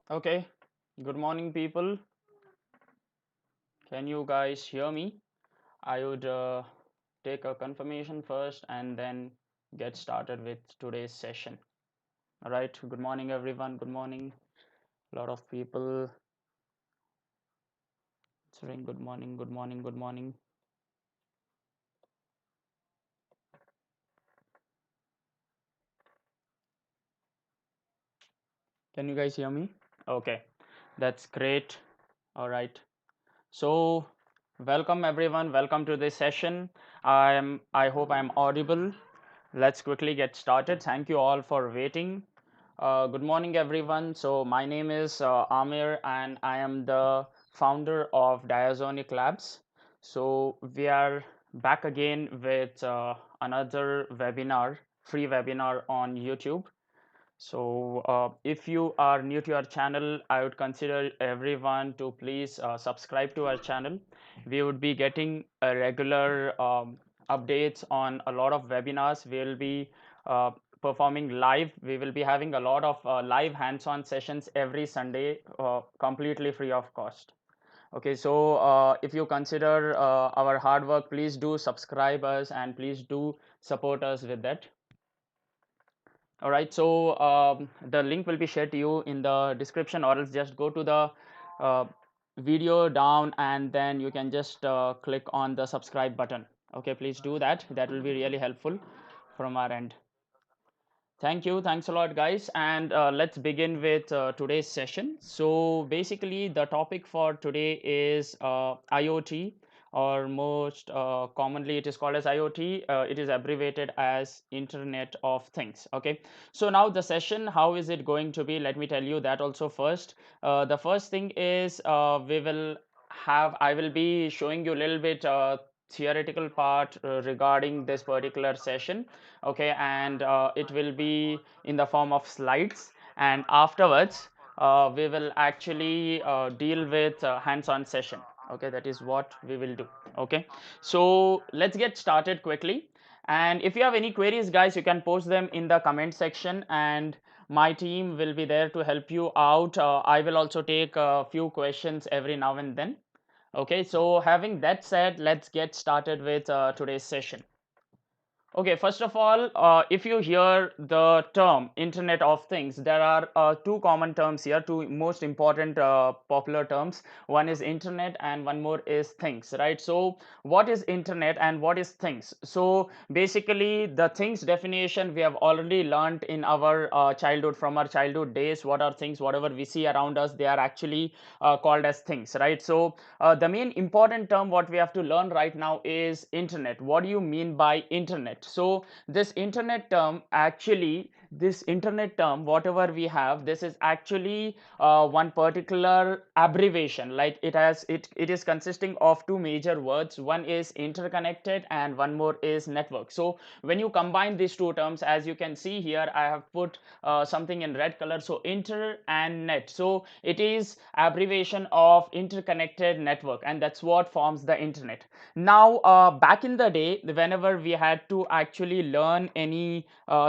Okay, good morning, people. Can you guys hear me? I would take a confirmation first and then get started with today's session. All right, good morning, everyone. Good morning. A lot of people saying good morning, good morning, good morning. Can you guys hear me? Okay, that's great. All right. So, welcome everyone. Welcome to this session. I hope I'm audible. Let's quickly get started. Thank you all for waiting. Good morning, everyone. So, my name is Amir, and I am the founder of Diazonic Labs. So, we are back again with another webinar, free webinar on YouTube. So, if you are new to our channel, I would consider everyone to please subscribe to our channel. We would be getting a regular updates on a lot of webinars. We'll be uh, performing live. We will be having a lot of live hands-on sessions every Sunday, completely free of cost. Okay, so if you consider our hard work, please do subscribe us and please do support us with that. All right, so the link will be shared to you in the description, or else just go to the uh, video down and then you can just click on the subscribe button. Okay, please do that. That will be really helpful from our end. Thank you. Thanks a lot, guys. And let's begin with today's session. So, basically, the topic for today is IoT, or most commonly, it is called as IoT. It is abbreviated as Internet of Things. Okay. So, now the session, how is it going to be? Let me tell you that also first. The first thing is I will be showing you a little bit theoretical part regarding this particular session. Okay, and it will be in the form of slides, and afterwards we will actually deal with hands-on session. Okay, that is what we will do. Okay, so let's get started quickly, and if you have any queries, guys, you can post them in the comment section, and my team will be there to help you out. I will also take a few questions every now and then. Okay, so having that said, let's get started with today's session. Okay, first of all, if you hear the term Internet of Things, there are two common terms here, two most important popular terms. One is Internet and one more is Things, right? So, what is Internet and what is Things? So, basically, the Things definition we have already learned in our childhood, from our childhood days. What are things? Whatever we see around us, they are actually called as things, right? So, the main important term what we have to learn right now is Internet. What do you mean by Internet? So this Internet term, actually this Internet term, whatever we have, this is actually one particular abbreviation. Like it is consisting of two major words. One is interconnected and one more is network. So when you combine these two terms, as you can see here, I have put something in red color. So inter and net, so it is abbreviation of interconnected network, and that's what forms the Internet. Now back in the day, whenever we had to actually learn any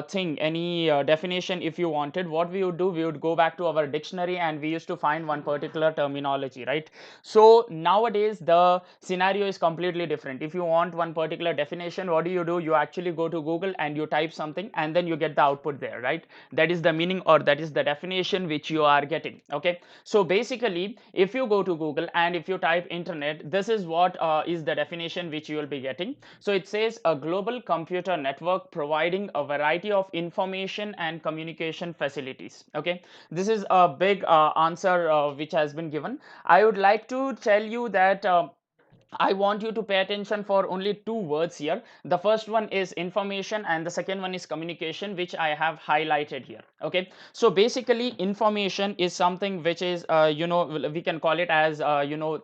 thing, any definition, if you wanted, what we would do, we would go back to our dictionary and we used to find one particular terminology, right? So nowadays the scenario is completely different. If you want one particular definition, what do? You actually go to Google and you type something and then you get the output there, right? That is the meaning, or that is the definition which you are getting. Okay, so basically if you go to Google and if you type Internet, this is what is the definition which you will be getting. So it says a global computer network providing a variety of information and communication facilities. Okay, this is a big answer which has been given. I would like to tell you that I want you to pay attention for only two words here. The first one is information and the second one is communication, which I have highlighted here. Okay, so basically information is something which is we can call it as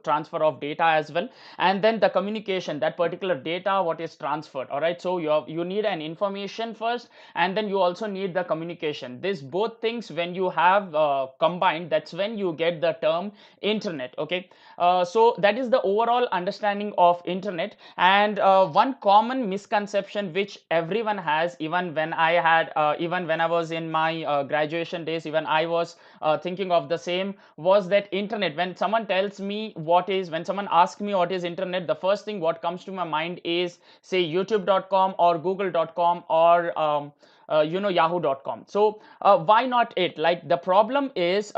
transfer of data as well, and then the communication, that particular data what is transferred. All right, so you need an information first, and then you also need the communication. This both things, when you have combined, that's when you get the term Internet. Okay, so that is the overall understanding understanding of internet. And one common misconception which everyone has, even when I had even when I was in my graduation days, even I was thinking of the same, was that internet, when someone tells me when someone asks me what is internet, the first thing what comes to my mind is, say, youtube.com or google.com or yahoo.com. So why not it? Like, the problem is,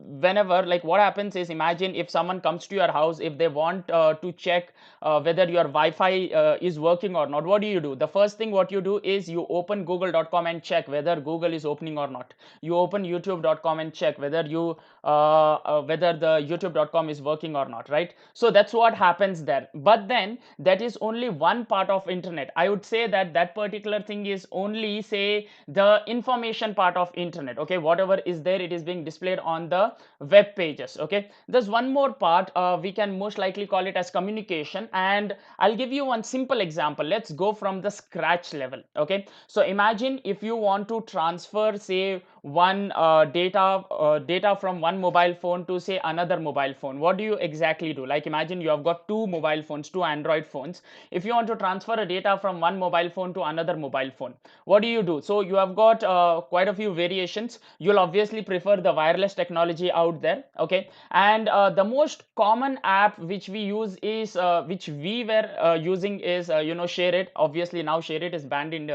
whenever, like, what happens is, imagine if someone comes to your house, if they want to check whether your Wi-Fi is working or not, what do? The first thing what you do is you open google.com and check whether Google is opening or not. You open youtube.com and check whether the youtube.com is working or not, right? So that's what happens there. But then that is only one part of internet. I would say that that particular thing is only, say, the information part of internet. Okay, whatever is there, it is being displayed on the web pages. Okay, there's one more part, we can most likely call it as communication, and I'll give you one simple example. Let's go from the scratch level. Okay, so imagine if you want to transfer, say, one data from one mobile phone to, say, another mobile phone. What do you exactly do? Like, imagine you have got two mobile phones, two Android phones. If you want to transfer a data from one mobile phone to another mobile phone, what do? So you have got quite a few variations. You'll obviously prefer the wireless technology out there. Okay, and the most common app which we use is which we were using is Share It. Obviously now Share It is banned in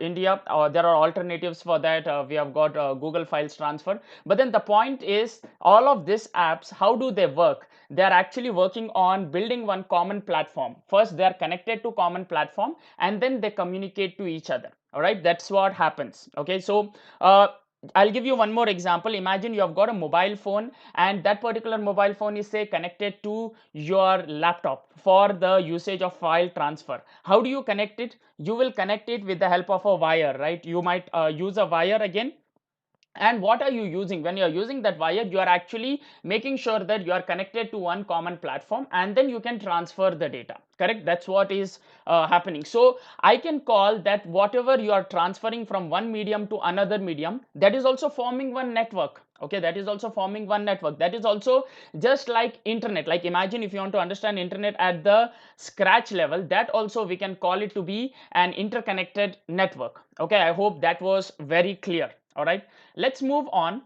India. There are alternatives for that. We have got Google Files Transfer. But then the point is, all of these apps, how do they work? They are actually working on building one common platform. First, they are connected to common platform, and then they communicate to each other. All right, that's what happens. Okay, so I'll give you one more example. Imagine you have got a mobile phone, and that particular mobile phone is, say, connected to your laptop for the usage of file transfer. How do you connect it? You will connect it with the help of a wire, right? You might use a wire again. And what are you using? When you're using that wire, you are actually making sure that you are connected to one common platform, and then you can transfer the data. Correct? That's what is happening. So I can call that whatever you are transferring from one medium to another medium, that is also forming one network. Okay, that is also forming one network. That is also just like internet. Like, imagine if you want to understand internet at the scratch level, that also we can call it to be an interconnected network. Okay, I hope that was very clear. All right, let's move on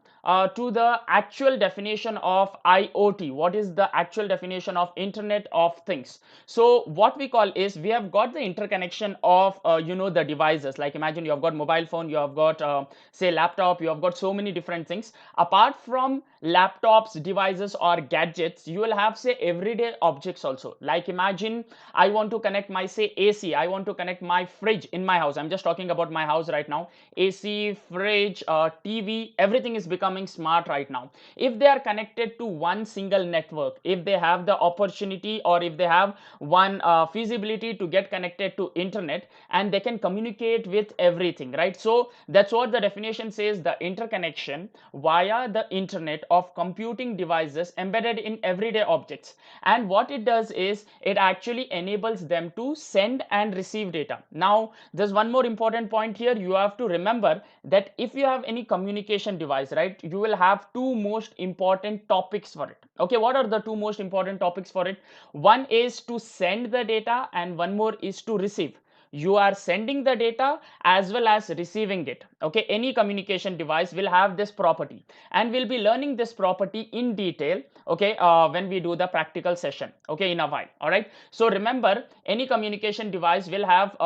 to the actual definition of IoT. What is the actual definition of Internet of Things? So what we call is, we have got the interconnection of the devices. Like, imagine you have got mobile phone, you have got say, laptop, you have got so many different things. Apart from laptops, devices or gadgets, you will have, say, everyday objects also. Like, imagine I want to connect my, say, AC. I want to connect my fridge in my house. I'm just talking about my house right now. AC, fridge, TV, everything is becoming smart right now. If they are connected to one single network, if they have the opportunity, or if they have one feasibility to get connected to internet, and they can communicate with everything, right? So that's what the definition says: the interconnection via the internet of computing devices embedded in everyday objects. And what it does is, it actually enables them to send and receive data. Now there's one more important point here. You have to remember that if you have any communication device, right, you will have two most important topics for it. Okay, what are the two most important topics for it? One is to send the data, and one more is to receive. You are sending the data as well as receiving it. Okay, any communication device will have this property, and we'll be learning this property in detail, okay, when we do the practical session, okay, in a while. All right, so remember, any communication device will have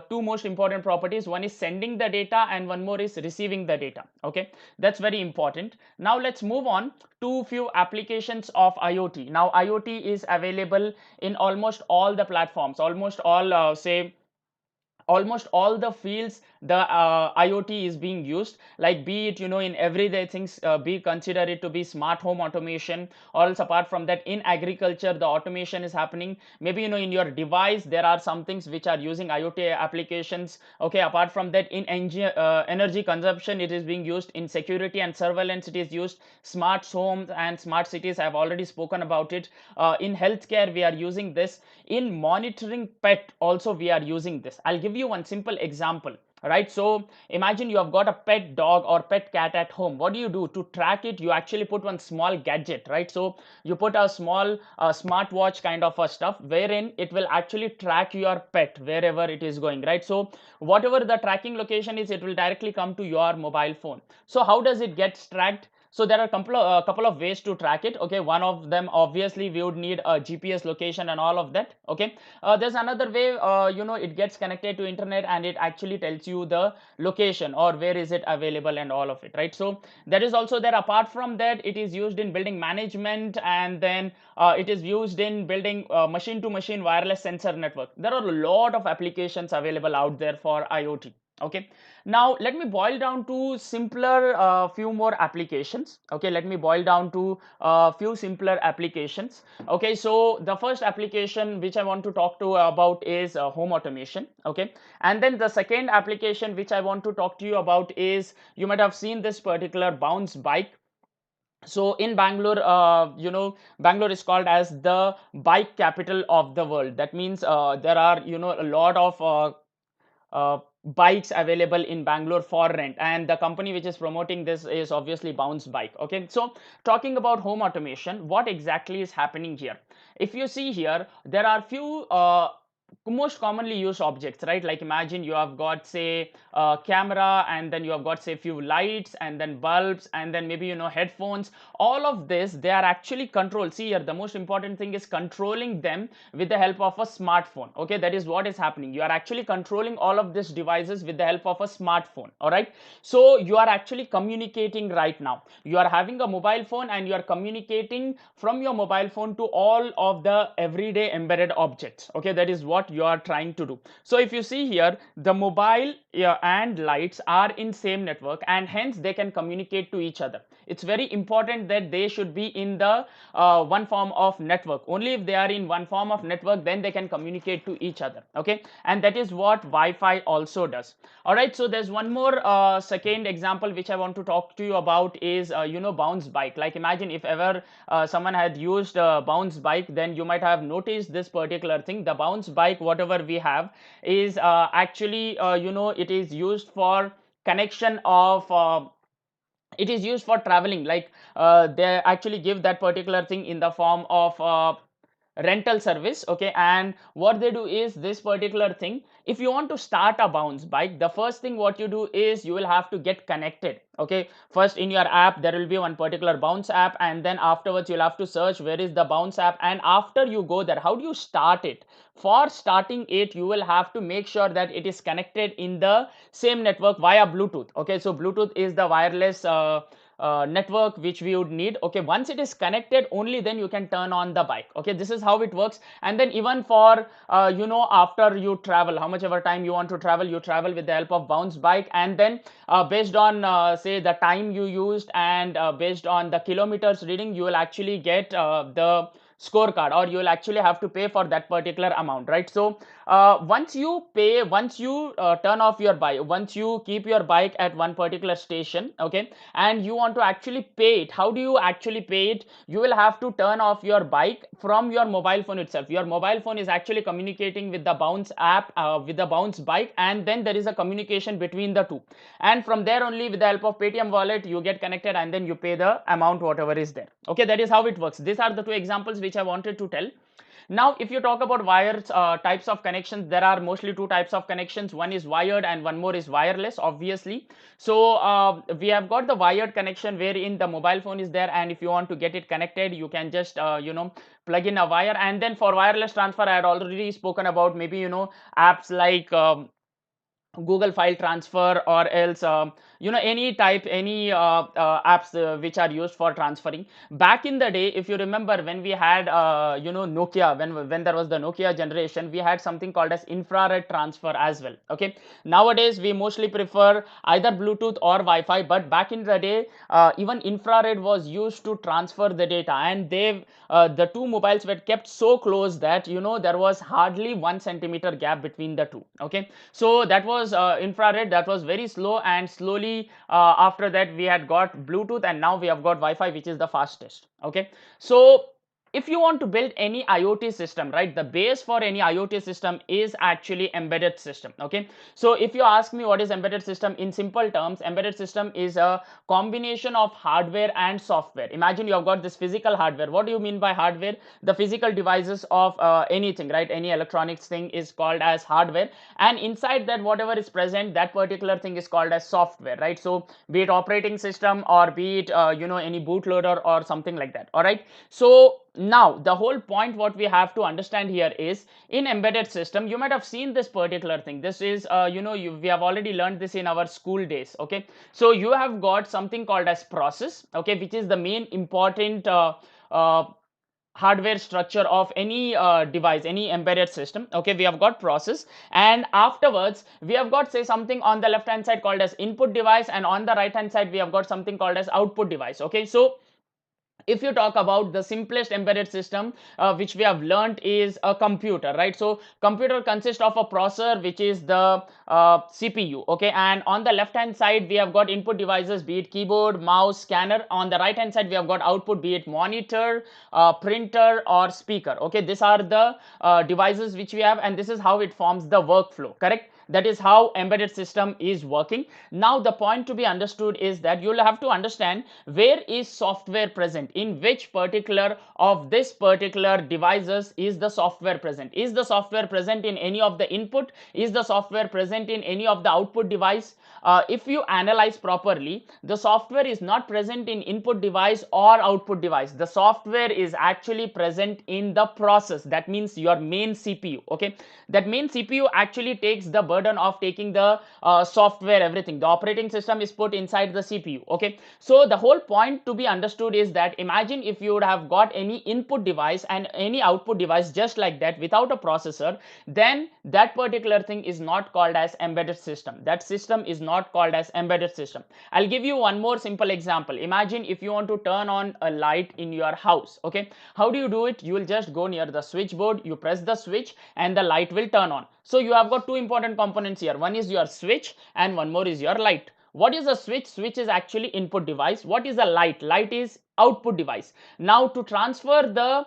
two most important properties. One is sending the data, and one more is receiving the data. Okay, that's very important. Now let's move on to few applications of IoT. Now IoT is available in almost all the platforms, almost all almost all the fields the IoT is being used. Like, be it in everyday things, be consider it to be smart home automation, or else apart from that, in agriculture the automation is happening. Maybe in your device there are some things which are using IoT applications. Okay, apart from that, in energy consumption it is being used. In security and surveillance it is used. Smart homes and smart cities, I have already spoken about it. In healthcare we are using this. In monitoring pet also we are using this. I'll give you one simple example. right? So imagine you have got a pet dog or pet cat at home. What do you do to track it? You actually put one small gadget, right? So you put a small smartwatch kind of a stuff wherein it will actually track your pet wherever it is going, right? So whatever the tracking location is, it will directly come to your mobile phone. So how does it get tracked? So there are a couple of ways to track it. Okay, one of them, obviously we would need a GPS location and all of that. Okay, there's another way, it gets connected to internet and it actually tells you the location or where is it available and all of it, right? So that is also there. Apart from that, it is used in building management, and then it is used in building machine to machine wireless sensor network. There are a lot of applications available out there for IoT. Okay, now let me boil down to simpler few more applications. Okay, let me boil down to few simpler applications. Okay, so the first application which I want to talk to about is home automation. Okay, and then the second application which I want to talk to you about is, you might have seen this particular bounce bike. So in Bangalore, Bangalore is called as the bike capital of the world. That means there are, a lot of bikes available in Bangalore for rent, and the company which is promoting this is obviously Bounce Bike. Okay, so talking about home automation, what exactly is happening here? If you see here, there are few most commonly used objects, right? Like imagine you have got, say, a camera, and then you have got, say, few lights, and then bulbs, and then maybe, headphones. All of this, they are actually controlled. See here, the most important thing is controlling them with the help of a smartphone. Okay, that is what is happening. You are actually controlling all of these devices with the help of a smartphone. All right, so you are actually communicating right now. You are having a mobile phone and you are communicating from your mobile phone to all of the everyday embedded objects. Okay, that is what you are trying to do. So if you see here, the mobile, and lights are in same network, and hence they can communicate to each other. It's very important that they should be in the one form of network. Only if they are in one form of network, then they can communicate to each other. Okay, and that is what Wi-Fi also does. All right, so there's one more second example which I want to talk to you about is, bounce bike. Like imagine if ever someone had used bounce bike, then you might have noticed this particular thing. The bounce bike, whatever we have, is actually, it is used for connection of it is used for traveling. Like they actually give that particular thing in the form of rental service. Okay, and what they do is this particular thing, if you want to start a bounce bike, the first thing what you do is you will have to get connected. Okay, first in your app there will be one particular bounce app, and then afterwards you'll have to search where is the bounce app, and after you go there, how do you start it? For starting it, you will have to make sure that it is connected in the same network via Bluetooth. Okay, so Bluetooth is the wireless network which we would need. Okay, once it is connected, only then you can turn on the bike. Okay, this is how it works. And then even for after you travel, how much ever time you want to travel, you travel with the help of bounce bike, and then based on say the time you used, and based on the kilometers reading, you will actually get the scorecard, or you will actually have to pay for that particular amount, right? So once you pay, once you turn off your bike, once you keep your bike at one particular station, okay, and you want to actually pay it, how do you actually pay it? You will have to turn off your bike from your mobile phone itself. Your mobile phone is actually communicating with the bounce app, with the bounce bike, and then there is a communication between the two, and from there only, with the help of Paytm wallet, you get connected, and then you pay the amount whatever is there. Okay, that is how it works. These are the two examples which I wanted to tell. Now if you talk about wires, types of connections, there are mostly two types of connections. One is wired and one more is wireless, obviously. So we have got the wired connection wherein the mobile phone is there, and if you want to get it connected, you can just plug in a wire. And then for wireless transfer, I had already spoken about, maybe apps like Google file transfer, or else any type, any apps which are used for transferring. Back in the day, if you remember, when we had Nokia, when there was the Nokia generation, we had something called as infrared transfer as well. Okay, nowadays we mostly prefer either Bluetooth or Wi-Fi, but back in the day, even infrared was used to transfer the data, and the two mobiles were kept so close that there was hardly 1 centimeter gap between the two. Okay, so that was infrared, that was very slow, and slowly after that we had got Bluetooth, and now we have got Wi-Fi, which is the fastest. Okay, so if you want to build any IoT system, right, the base for any IoT system is actually embedded system. Okay, so if you ask me what is embedded system, in simple terms, embedded system is a combination of hardware and software. Imagine you have got this physical hardware. What do you mean by hardware? The physical devices of anything, right? Any electronics thing is called as hardware, and inside that whatever is present, that particular thing is called as software, right? So be it operating system or be it any bootloader or something like that. All right, so now the whole point what we have to understand here is, in embedded system you might have seen this particular thing. This is we have already learned this in our school days. Okay, so you have got something called as process, okay, which is the main important uh, hardware structure of any device, any embedded system. Okay, we have got process, and afterwards we have got, say, something on the left hand side called as input device, and on the right hand side we have got something called as output device. Okay, so if you talk about the simplest embedded system which we have learned is a computer, right? So computer consists of a processor, which is the CPU. Okay, and on the left hand side we have got input devices, be it keyboard, mouse, scanner. On the right hand side we have got output, be it monitor, printer or speaker. Okay, these are the devices which we have, and this is how it forms the workflow, correct? That is how embedded system is working. Now the point to be understood is that you'll have to understand where is software present, in which particular of this particular devices is the software present. Is the software present in any of the input? Is the software present in any of the output device? If you analyze properly, the software is not present in input device or output device. The software is actually present in the process. That means your main CPU. Okay, that main CPU actually takes the burden of taking the software, everything. The operating system is put inside the CPU. Okay, so the whole point to be understood is that, imagine if you would have got any input device and any output device just like that without a processor, then that particular thing is not called as embedded system. That system is not called as embedded system. I'll give you one more simple example. Imagine if you want to turn on a light in your house. Okay, how do you do it? You will just go near the switchboard, you press the switch, and the light will turn on. So you have got two important components here. One is your switch and one more is your light. What is a switch? Switch is actually input device. What is a light? Light is output device. Now to transfer the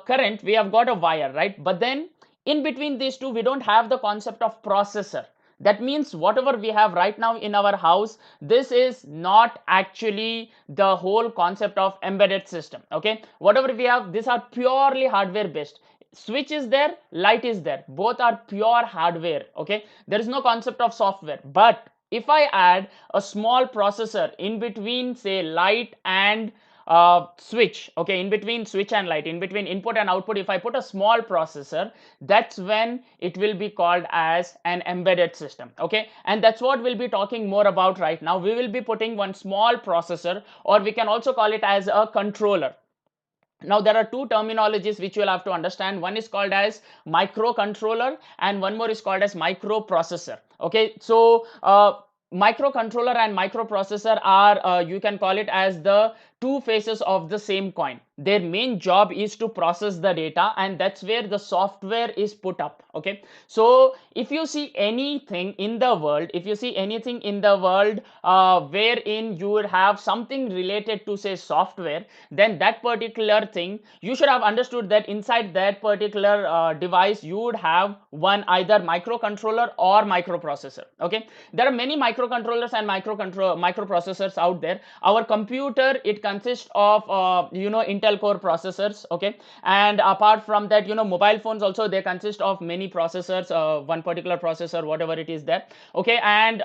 current, we have got a wire, right? But then in between these two we don't have the concept of processor. That means whatever we have right now in our house, this is not actually the whole concept of embedded system. Okay, whatever we have, these are purely hardware based. Switch is there, light is there, both are pure hardware. Okay, there is no concept of software. But if I add a small processor in between, say, light and switch, okay, in between switch and light, in between input and output, if I put a small processor, that's when it will be called as an embedded system. Okay, and that's what we'll be talking more about right now. We will be putting one small processor, or we can also call it as a controller. Now there are two terminologies which you will have to understand. One is called as microcontroller and one more is called as microprocessor. Okay, so microcontroller and microprocessor are you can call it as the two faces of the same coin. Their main job is to process the data, and that's where the software is put up. Okay, so if you see anything in the world, wherein you would have something related to, say, software, then that particular thing, you should have understood that inside that particular device you would have one either microcontroller or microprocessor. Okay, there are many microcontrollers and microprocessors out there. Our computer, it consists of Intel core processors. Okay, and apart from that, mobile phones also, they consist of many processors, one particular processor, whatever it is there. Okay, and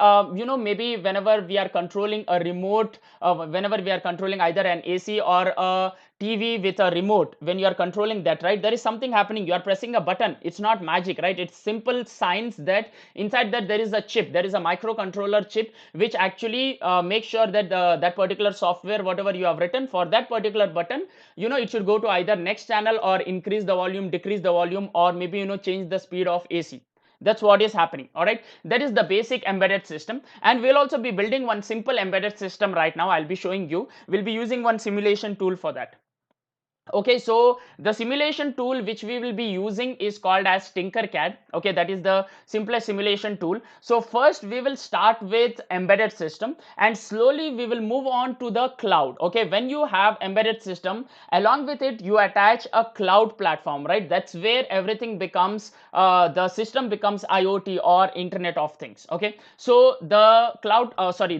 maybe whenever we are controlling a remote, whenever we are controlling either an AC or a TV with a remote, when you are controlling that, right, there is something happening. You are pressing a button. It's not magic, right? It's simple science that inside that there is a chip, there is a microcontroller chip, which actually makes sure that that particular software, whatever you have written for that particular button, it should go to either next channel or increase the volume, decrease the volume, or maybe change the speed of AC. That's what is happening. All right, that is the basic embedded system, and we'll also be building one simple embedded system right now. I'll be showing you. We'll be using one simulation tool for that. Okay, so the simulation tool which we will be using is called as Tinkercad. Okay, that is the simplest simulation tool. So first we will start with embedded system, and slowly we will move on to the cloud. Okay, when you have embedded system, along with it you attach a cloud platform, right? That's where everything becomes the system becomes IoT or Internet of Things. Okay, so the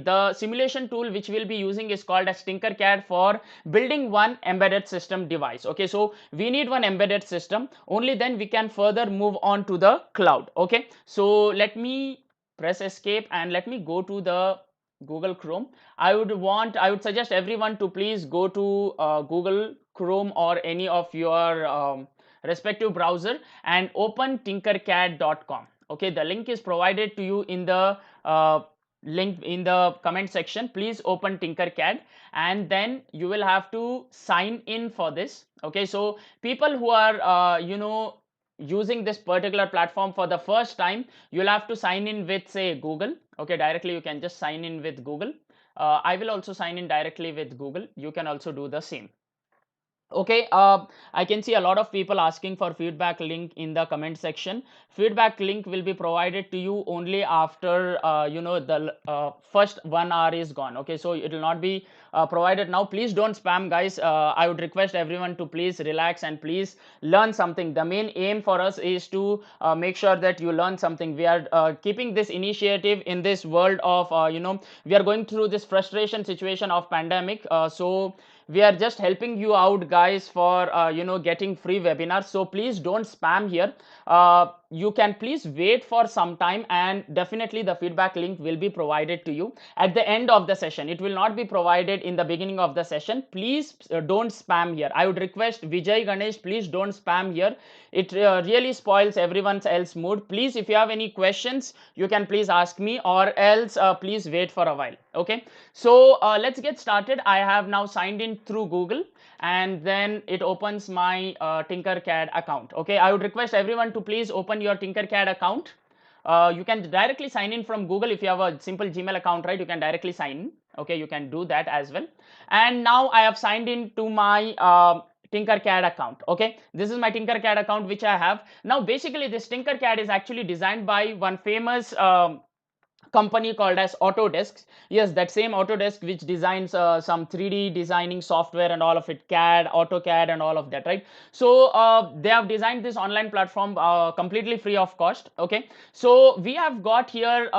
the simulation tool which we'll be using is called as Tinkercad for building one embedded system device. Okay, so we need one embedded system, only then we can further move on to the cloud. Okay, so let me press escape and let me go to the Google Chrome. I would suggest everyone to please go to Google Chrome or any of your respective browser and open tinkercad.com. Okay, the link is provided to you in the link in the comment section. Please open Tinkercad and then you will have to sign in for this. Okay, so people who are using this particular platform for the first time, you'll have to sign in with, say, Google. Okay, directly you can just sign in with Google. I will also sign in directly with Google. You can also do the same. Okay, I can see a lot of people asking for feedback link in the comment section. Feedback link will be provided to you only after the first 1 hour is gone. Okay, so it will not be provided now. Please don't spam, guys. I would request everyone to please relax and please learn something. The main aim for us is to make sure that you learn something. We are keeping this initiative in this world of we are going through this frustration situation of pandemic. So we are just helping you out, guys, for getting free webinars. So please don't spam here. You can please wait for some time, and definitely the feedback link will be provided to you at the end of the session. It will not be provided in the beginning of the session. Please don't spam here. I would request Vijay, Ganesh, please don't spam here. It really spoils everyone's else mood. Please, if you have any questions, you can please ask me, or else please wait for a while. Okay, so let's get started. I have now signed in through Google, and then it opens my Tinkercad account. Okay, I would request everyone to please open your Tinkercad account. You can directly sign in from Google. If you have a simple Gmail account, right, you can directly sign in. Okay, you can do that as well. And now I have signed in to my Tinkercad account. Okay, this is my Tinkercad account which I have. Now basically this Tinkercad is actually designed by one famous company called as Autodesk. Yes, that same Autodesk which designs some 3D designing software and all of it, CAD, AutoCAD and all of that, right? So they have designed this online platform completely free of cost. Okay, so we have got here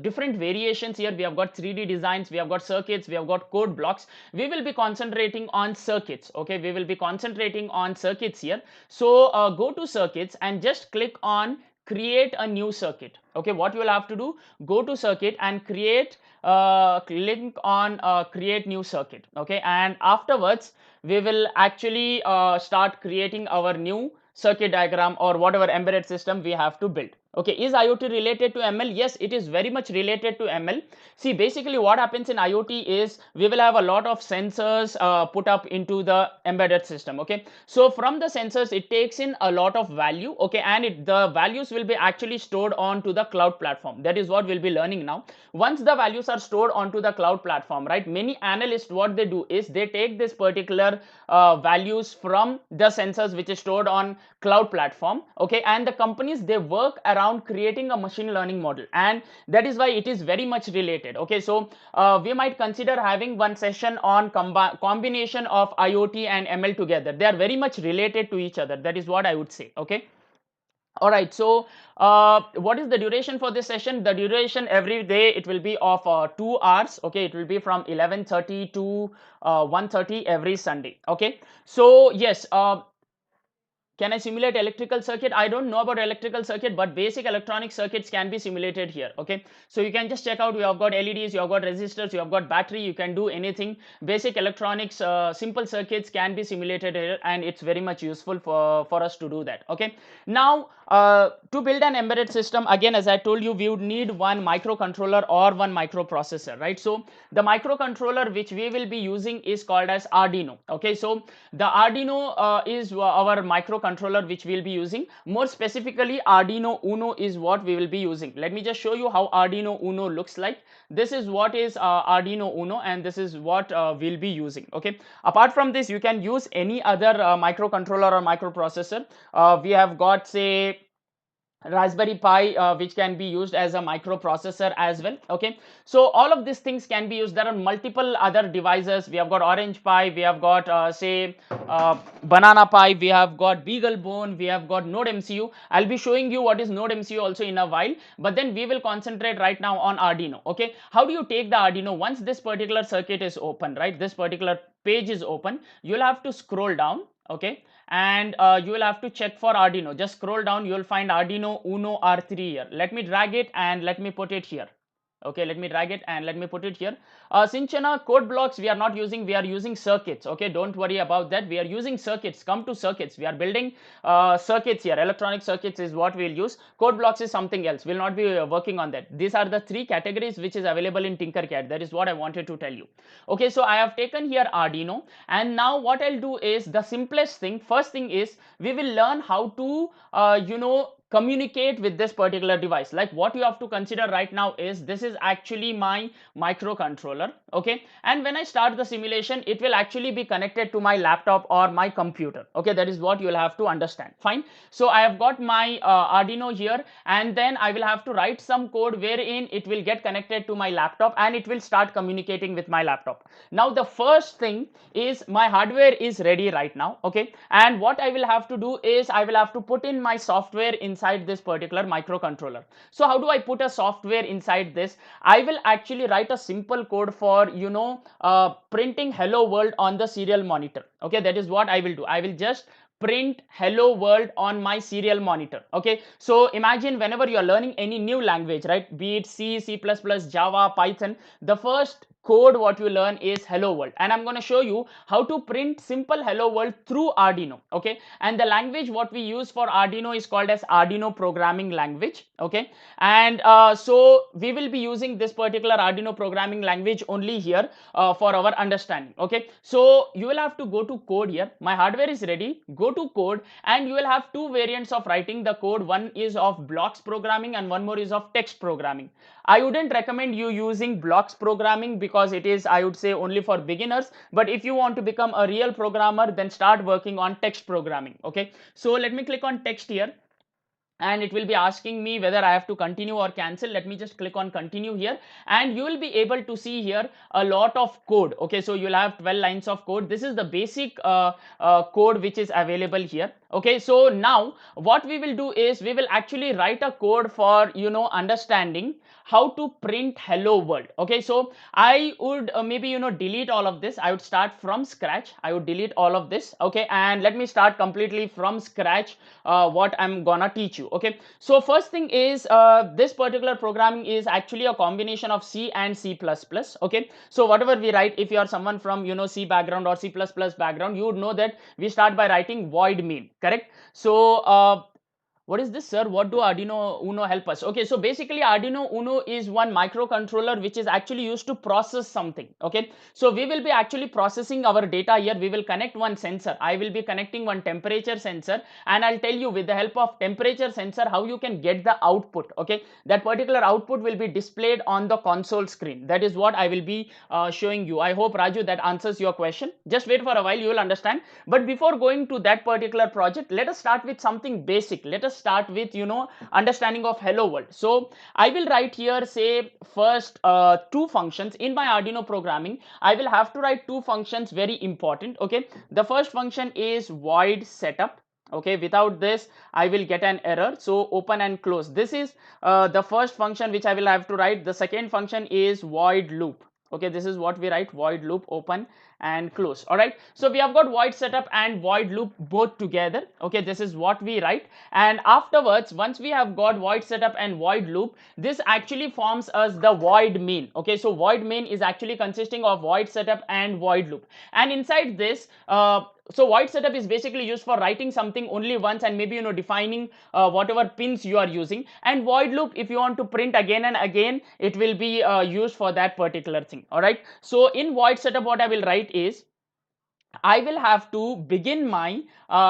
different variations here. We have got 3D designs, we have got circuits, we have got code blocks. We will be concentrating on circuits. Okay, we will be concentrating on circuits here. So go to circuits and just click on create a new circuit. Okay, what you will have to do, go to circuit and create click on create new circuit. Okay, and afterwards we will actually start creating our new circuit diagram or whatever embedded system we have to build. Okay, is IoT related to ML? Yes, it is very much related to ML. See, basically what happens in IoT is we will have a lot of sensors put up into the embedded system. Okay, so from the sensors it takes in a lot of value. Okay, and the values will be actually stored onto the cloud platform. That is what we'll be learning now. Once the values are stored onto the cloud platform, right, many analysts, what they do is they take this particular values from the sensors which is stored on cloud platform. Okay, and the companies, they work around creating a machine learning model, and that is why it is very much related. Okay, so we might consider having one session on combination of IoT and ML together. They are very much related to each other. That is what I would say. Okay, all right, so what is the duration for this session? The duration every day it will be of 2 hours. Okay, it will be from 11:30 to 1:30 every Sunday. Okay, so yes, can I simulate electrical circuit? I don't know about electrical circuit, but basic electronic circuits can be simulated here. Okay, so you can just check out. You have got LEDs, you have got resistors, you have got battery. You can do anything. Basic electronics, simple circuits can be simulated here, and it's very much useful for us to do that. Okay, now to build an embedded system, again, as I told you, we would need one microcontroller or one microprocessor, right? So the microcontroller which we will be using is called as Arduino. Okay, so the Arduino is our microcontroller microcontroller which we will be using. More specifically, Arduino Uno is what we will be using. Let me just show you how Arduino Uno looks like. This is what is Arduino Uno, and this is what we'll be using. Okay, apart from this, you can use any other microcontroller or microprocessor. We have got, say, Raspberry Pi, which can be used as a microprocessor as well. Okay, so all of these things can be used. There are multiple other devices. We have got Orange Pi, we have got say Banana Pi, we have got BeagleBone, we have got Node MCU. I'll be showing you what is Node MCU also in a while, but then we will concentrate right now on Arduino. Okay, how do you take the Arduino? Once this particular circuit is open, right, this particular page is open, you'll have to scroll down. Okay, and you will have to check for Arduino. Just scroll down, you will find Arduino Uno R3 here. Let me drag it and let me put it here. Okay, let me drag it and let me put it here. Since code blocks we are not using, we are using circuits. Okay, don't worry about that. We are using circuits. Come to circuits. We are building circuits here. Electronic circuits is what we'll use. Code blocks is something else. We'll not be working on that. These are the three categories which is available in Tinkercad. That is what I wanted to tell you. Okay, so I have taken here Arduino, and now what I'll do is the simplest thing. First thing is we will learn how to communicate with this particular device. Like, what you have to consider right now is this is actually my microcontroller. Okay, and when I start the simulation, it will actually be connected to my laptop or my computer. Okay, that is what you will have to understand. Fine, so I have got my Arduino here, and then I will have to write some code wherein it will get connected to my laptop and it will start communicating with my laptop. Now the first thing is my hardware is ready right now. Okay, and what I will have to do is I will have to put in my software inside this particular microcontroller. So how do I put a software inside this? I will actually write a simple code for printing hello world on the serial monitor. Okay, that is what I will do. I will just print hello world on my serial monitor. Okay, so imagine whenever you are learning any new language, right, be it C, C++, Java, Python, the first code what you learn is hello world, and I'm going to show you how to print simple hello world through Arduino. Okay, and the language what we use for Arduino is called as Arduino programming language. Okay, and so we will be using this particular Arduino programming language only here for our understanding. Okay, so you will have to go to code here. My hardware is ready. Go to code, and you will have two variants of writing the code. One is of blocks programming and one more is of text programming. I wouldn't recommend you using blocks programming because it is, I would say, only for beginners. But if you want to become a real programmer, then start working on text programming. Okay, so let me click on text here, and it will be asking me whether I have to continue or cancel. Let me just click on continue here, and you will be able to see here a lot of code. Okay, so you'll have 12 lines of code. This is the basic code which is available here. Okay, so now what we will do is we will actually write a code for understanding how to print hello world. Okay, so I would maybe delete all of this. I would start from scratch. I would delete all of this. Okay, and let me start completely from scratch what I'm gonna teach you. Okay, so first thing is this particular programming is actually a combination of C and C++. Okay, so whatever we write, if you are someone from C background or C++ background, you would know that we start by writing void main. Correct? So what is this, sir? What do Arduino Uno help us? Okay, so basically Arduino Uno is one microcontroller which is actually used to process something. Okay, so we will be actually processing our data here. We will connect one sensor. I will be connecting one temperature sensor, and I'll tell you with the help of temperature sensor how you can get the output. Okay, that particular output will be displayed on the console screen. That is what I will be showing you. I hope, Raju, that answers your question. Just wait for a while, you will understand. But before going to that particular project, let us start with something basic. Let us start with understanding of hello world. So I will write here, say, first two functions in my Arduino programming. I will have to write two functions, very important. Okay, the first function is void setup. Okay, without this I will get an error. So open and close. This is the first function which I will have to write. The second function is void loop. Okay, this is what we write, void loop, open and close. All right, so we have got void setup and void loop both together. Okay, this is what we write, and afterwards, once we have got void setup and void loop, this actually forms us the void main. Okay, so void main is actually consisting of void setup and void loop, and inside this so void setup is basically used for writing something only once and maybe defining whatever pins you are using, and void loop, if you want to print again and again, it will be used for that particular thing. All right, so in void setup what I will write is I will have to begin my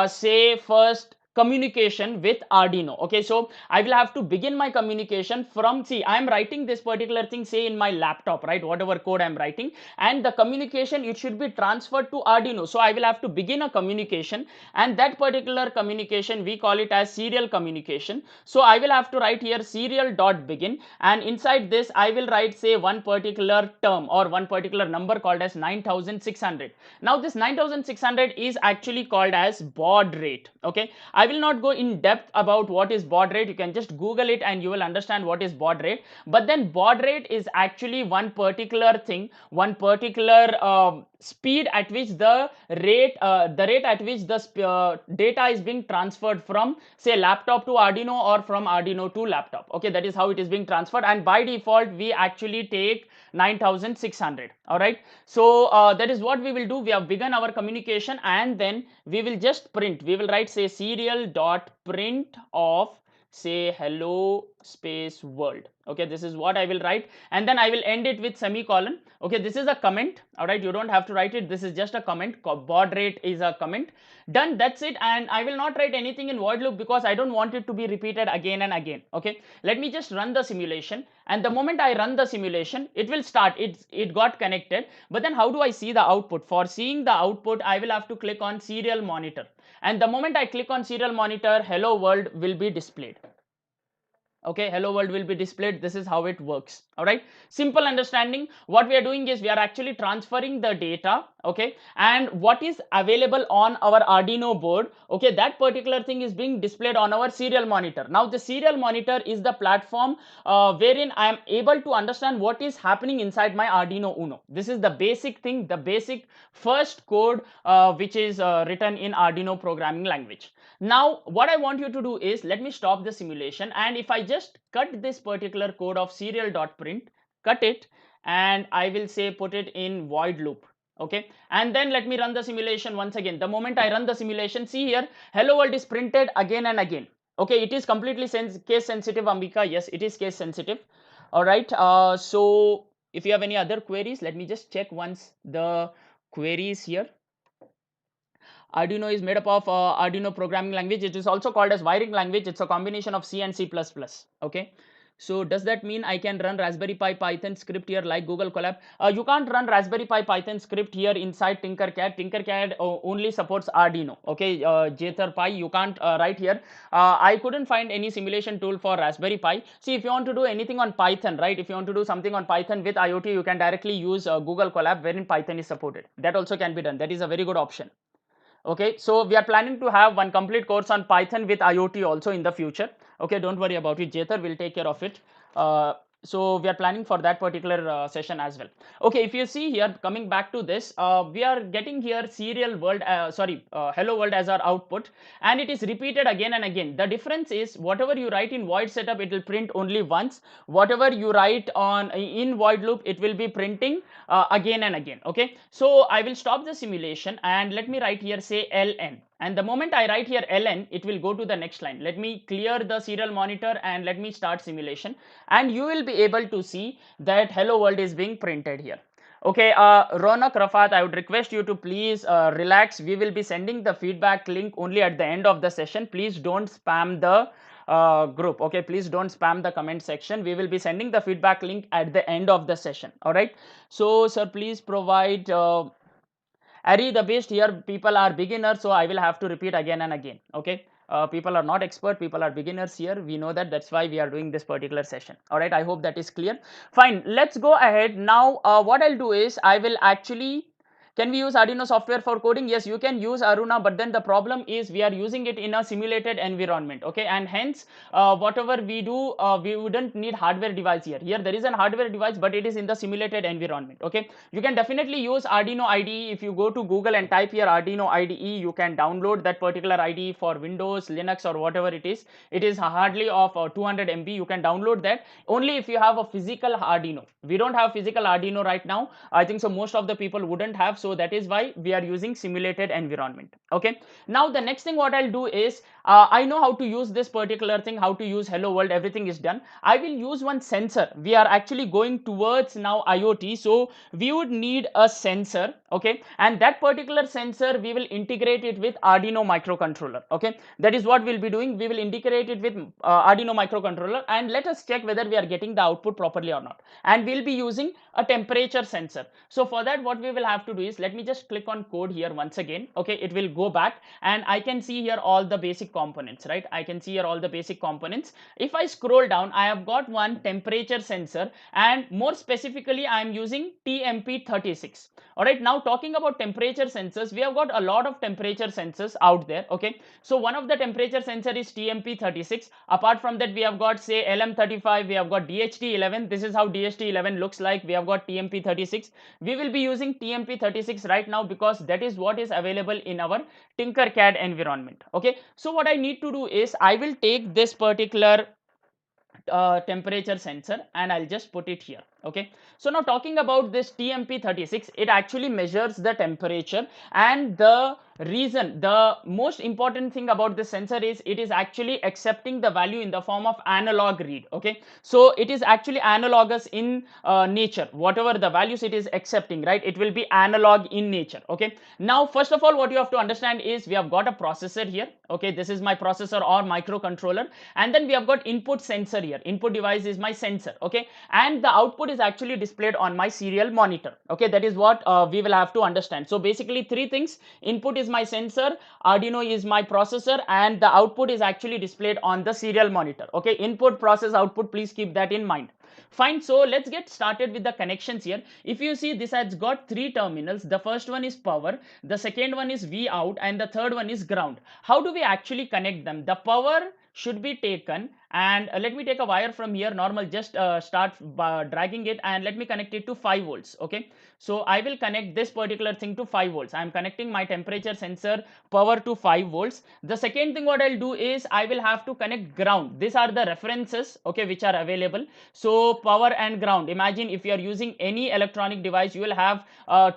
say first communication with Arduino. Okay, so I will have to begin my communication from, see, I am writing this particular thing say in my laptop, right, whatever code I am writing, and the communication, it should be transferred to Arduino. So I will have to begin a communication, and that particular communication we call it as serial communication. So I will have to write here serial dot begin, and inside this I will write say one particular term or one particular number called as 9600. Now this 9600 is actually called as baud rate. Okay, I will not go in depth about what is baud rate. You can just google it and you will understand what is baud rate. But then baud rate is actually one particular thing, one particular speed at which the rate at which the data is being transferred from say laptop to Arduino or from Arduino to laptop. Okay, that is how it is being transferred, and by default we actually take 9600. All right, so that is what we will do. We have begun our communication, and then we will just print, we will write say serial dot print of say hello space world. Okay, this is what I will write, and then I will end it with semicolon. Okay, this is a comment. All right, you don't have to write it, this is just a comment. Baud rate is a comment. Done, that's it. And I will not write anything in void loop because I don't want it to be repeated again and again. Okay, let me just run the simulation, and the moment I run the simulation, it will start. It got connected, but then how do I see the output? For seeing the output, I will have to click on serial monitor, and the moment I click on serial monitor, hello world will be displayed. Okay, hello world will be displayed. This is how it works. All right, simple understanding. What we are doing is we are actually transferring the data. Okay, and what is available on our Arduino board, okay, that particular thing is being displayed on our serial monitor. Now the serial monitor is the platform wherein I am able to understand what is happening inside my Arduino Uno. This is the basic thing, the basic first code which is written in Arduino programming language. Now what I want you to do is, let me stop the simulation, and if I just cut this particular code of serial.print, cut it, and I will say put it in void loop. Okay, and then let me run the simulation once again. The moment I run the simulation, see here, hello world is printed again and again. Okay, it is completely case sensitive, Ambika. Yes, it is case sensitive. All right, so if you have any other queries, let me just check once the queries here. Arduino is made up of Arduino programming language. It is also called as wiring language. It's a combination of C and C++. Okay, so does that mean I can run Raspberry Pi Python script here like Google Colab? You can't run Raspberry Pi Python script here inside Tinkercad. Tinkercad only supports Arduino. Okay, Jether Pi you can't write here. I couldn't find any simulation tool for Raspberry Pi. See, if you want to do anything on Python, right? If you want to do something on Python with IoT, you can directly use Google Colab wherein Python is supported. That also can be done. That is a very good option. Okay, so we are planning to have one complete course on Python with IoT also in the future. Okay, don't worry about it. Jether will take care of it. So we are planning for that particular session as well. Okay, if you see here, coming back to this, we are getting here serial world, hello world as our output, and it is repeated again and again. The difference is whatever you write in void setup, it will print only once. Whatever you write on in void loop, it will be printing again and again. Okay, so I will stop the simulation and let me write here say ln. And the moment I write here ln, it will go to the next line. Let me clear the serial monitor and let me start simulation, and you will be able to see that hello world is being printed here. Okay, Ronak Rafat, I would request you to please relax. We will be sending the feedback link only at the end of the session. Please don't spam the group. Okay, please don't spam the comment section. We will be sending the feedback link at the end of the session. All right, so sir, please provide Ari the best. Here people are beginners, so I will have to repeat again and again. Okay, people are not expert, people are beginners here. We know that, that's why we are doing this particular session. All right, I hope that is clear. Fine, let's go ahead now. What I'll do is I will actually, can we use Arduino software for coding? Yes, you can use Aruna, but then the problem is we are using it in a simulated environment. Okay, and hence whatever we do, we wouldn't need hardware device here. Here there is an hardware device, but it is in the simulated environment. Okay, you can definitely use Arduino IDE. If you go to Google and type here Arduino IDE, you can download that particular IDE for Windows, Linux, or whatever it is. It is hardly of 200 MB. You can download that only if you have a physical Arduino. We don't have physical Arduino right now. I think so most of the people wouldn't have, so so that is why we are using simulated environment. Okay, now the next thing what I'll do is, I know how to use this particular thing, how to use hello world, everything is done. I will use one sensor. We are actually going towards now IoT, so we would need a sensor. Okay, and that particular sensor we will integrate it with Arduino microcontroller. Okay, that is what we'll be doing. We will integrate it with Arduino microcontroller, and let us check whether we are getting the output properly or not. And we'll be using a temperature sensor. So for that, what we will have to do is, let me just click on code here once again. Okay, it will go back and I can see here all the basic components, right? I can see here all the basic components. If I scroll down, I have got one temperature sensor, and more specifically I am using TMP36. All right, now talking about temperature sensors, we have got a lot of temperature sensors out there. Okay, so one of the temperature sensor is TMP36. Apart from that, we have got say LM35, we have got DHT11. This is how DHT11 looks like. We have got TMP36. We will be using TMP36 right now because that is what is available in our Tinkercad environment. Okay, so what I need to do is, I will take this particular temperature sensor and I'll just put it here. Okay, so now talking about this TMP36, it actually measures the temperature, and the reason, the most important thing about this sensor is, it is actually accepting the value in the form of analog read. Okay, so it is actually analogous in nature. Whatever the values it is accepting, right, it will be analog in nature. Okay, now first of all, what you have to understand is, we have got a processor here. Okay, this is my processor or microcontroller, and then we have got input sensor here. Input device is my sensor. Okay, and the output is actually displayed on my serial monitor. Okay, that is what we will have to understand. So basically three things: input is my sensor, Arduino is my processor, and the output is actually displayed on the serial monitor. Okay, input, process, output, please keep that in mind. Fine, so let's get started with the connections here. If you see, this has got three terminals. The first one is power, the second one is V out, and the third one is ground. How do we actually connect them? The power should be taken, and let me take a wire from here, normal, just start dragging it, and let me connect it to 5 volts. Okay, so I will connect this particular thing to 5 volts. I am connecting my temperature sensor power to 5 volts. The second thing what I'll do is, I will have to connect ground. These are the references, okay, which are available. So power and ground, imagine if you are using any electronic device, you will have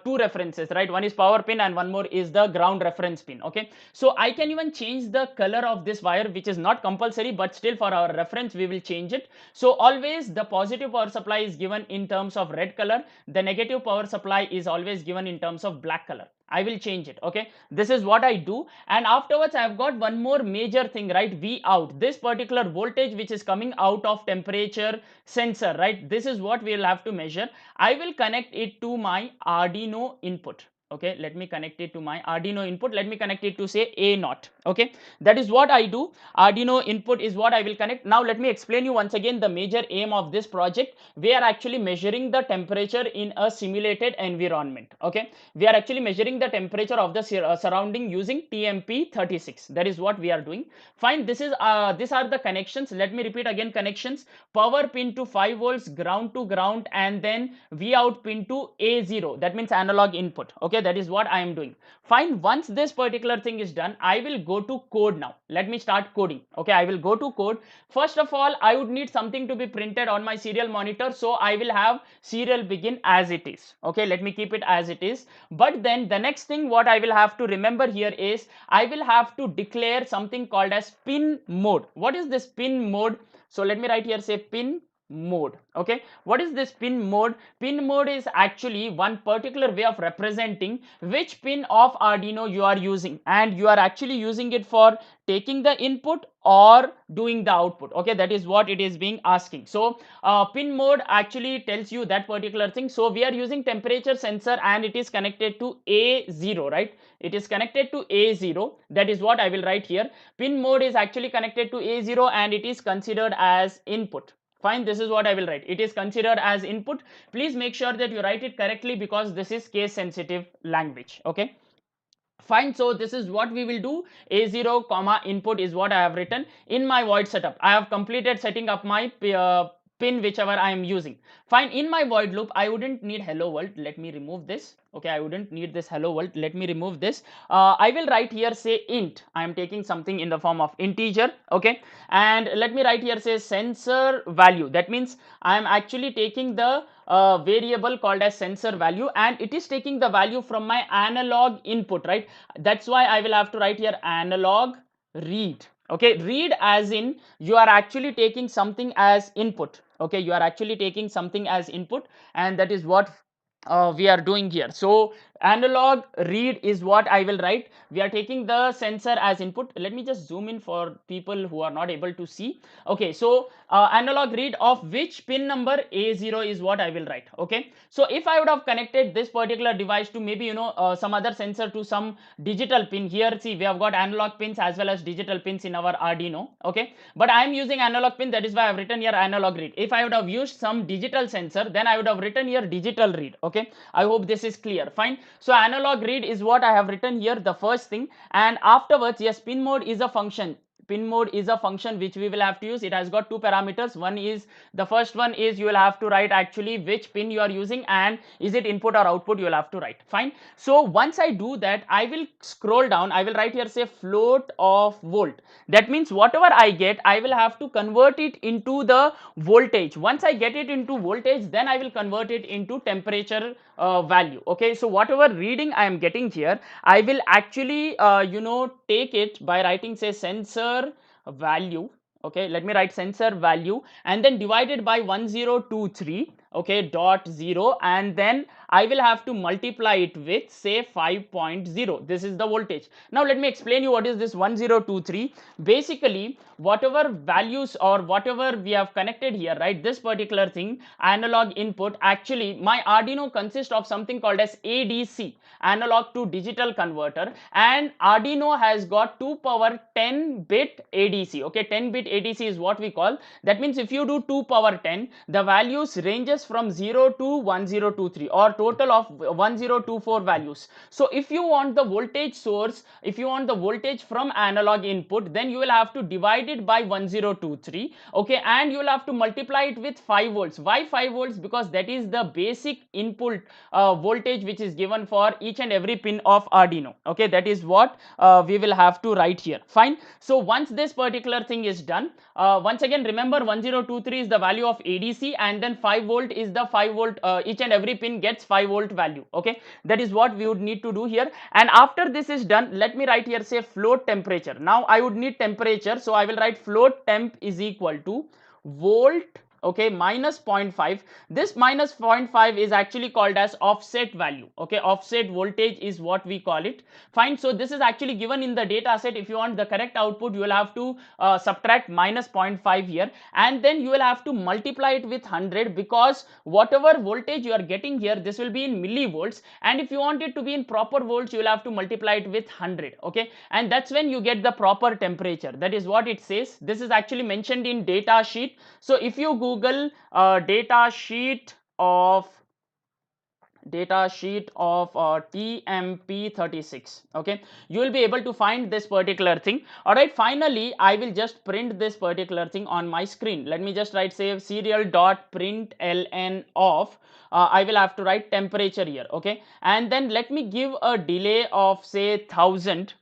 two references, right? One is power pin and one more is the ground reference pin. Okay, so I can even change the color of this wire, which is not compulsory, but still for our reference we will change it. So always the positive power supply is given in terms of red color, the negative power supply is always given in terms of black color. I will change it. Okay, this is what I do, and afterwards I have got one more major thing, right? V out, this particular voltage which is coming out of temperature sensor, right? This is what we will have to measure. I will connect it to my Arduino input. Okay, let me connect it to my Arduino input. Let me connect it to say A0. Okay, that is what I do. Arduino input is what I will connect. Now let me explain you once again the major aim of this project. We are actually measuring the temperature in a simulated environment. Okay, we are actually measuring the temperature of the surrounding using TMP36. That is what we are doing. Fine, this is these are the connections. Let me repeat again: connections, power pin to 5 volts, ground to ground, and then V out pin to A0, that means analog input. Okay, that is what I am doing. Fine, once this particular thing is done, I will go to code now. Let me start coding. Okay, I will go to code. First of all, I would need something to be printed on my serial monitor, so I will have serial begin as it is. Okay, let me keep it as it is. But then the next thing what I will have to remember here is, I will have to declare something called as pin mode. What is this pin mode? So let me write here, say pin mode. Okay, what is this pin mode? Pin mode is actually one particular way of representing which pin of Arduino you are using, and you are actually using it for taking the input or doing the output. Okay, that is what it is being asking. So pin mode actually tells you that particular thing. So we are using temperature sensor and it is connected to A0, right? It is connected to A0. That is what I will write here. Pin mode is actually connected to A0 and it is considered as input. Fine, this is what I will write. It is considered as input. Please make sure that you write it correctly because this is case sensitive language. Okay, fine, so this is what we will do. A0 comma input is what I have written in my void setup. I have completed setting up my pin whichever I am using. Fine, in my void loop I wouldn't need hello world. Let me remove this. Okay, I wouldn't need this hello world. Let me remove this. I will write here say int. I am taking something in the form of integer. Okay, and let me write here say sensor value. That means I am actually taking the variable called as sensor value, and it is taking the value from my analog input, right? That's why I will have to write here analog read. Okay, read as in you are actually taking something as input. Okay, you are actually taking something as input, and that is what we are doing here. So analog read is what I will write. We are taking the sensor as input. Let me just zoom in for people who are not able to see. Okay, so analog read of which pin number A0 is what I will write. Okay, so if I would have connected this particular device to maybe some other sensor to some digital pin, here see we have got analog pins as well as digital pins in our Arduino. Okay, but I am using analog pin, that is why I have written here analog read. If I would have used some digital sensor, then I would have written here digital read. Okay, I hope this is clear. Fine, so analog read is what I have written here, the first thing. And afterwards, yes, pin mode is a function. Pin mode is a function which we will have to use. It has got two parameters. One is, the first one is you will have to write actually which pin you are using and is it input or output, you will have to write. Fine, so once I do that, I will scroll down. I will write here say float of volt. That means whatever I get, I will have to convert it into the voltage. Once I get it into voltage, then I will convert it into temperature value. Okay, so whatever reading I am getting here, I will actually take it by writing say sensor value. Okay, let me write sensor value and then divided by 1023, okay, dot 0, and then I will have to multiply it with say 5.0. This is the voltage. Now let me explain you what is this 1023. Basically whatever values or whatever we have connected here, right, this particular thing, analog input, actually my Arduino consists of something called as ADC, analog to digital converter, and Arduino has got 2 power 10 bit ADC. Okay, 10 bit ADC is what we call. That means if you do 2 power 10, the values ranges from 0 to 1023 or total of 1024 values. So if you want the voltage source, if you want the voltage from analog input, then you will have to divide it by 1023. Okay, and you will have to multiply it with 5 volts. Why 5 volts? Because that is the basic input voltage which is given for each and every pin of Arduino. Okay, that is what we will have to write here. Fine, so once this particular thing is done, once again remember 1023 is the value of ADC, and then 5 volt is the 5 volt, each and every pin gets 5 volt value. Okay, that is what we would need to do here. And after this is done, let me write here say float temperature. Now I would need temperature, so I will write float temp is equal to volt, okay, minus 0.5. This minus 0.5 is actually called as offset value. Okay, offset voltage is what we call it. Fine, so this is actually given in the data set. If you want the correct output, you will have to subtract minus 0.5 here, and then you will have to multiply it with 100, because whatever voltage you are getting here, this will be in millivolts, and if you want it to be in proper volts, you will have to multiply it with 100. Okay, and that's when you get the proper temperature. That is what it says. This is actually mentioned in data sheet. So if you Google data sheet of TMP36, okay, you will be able to find this particular thing. All right, finally I will just print this particular thing on my screen. Let me just write say serial.println of I will have to write temperature here. Okay, and then let me give a delay of say 1000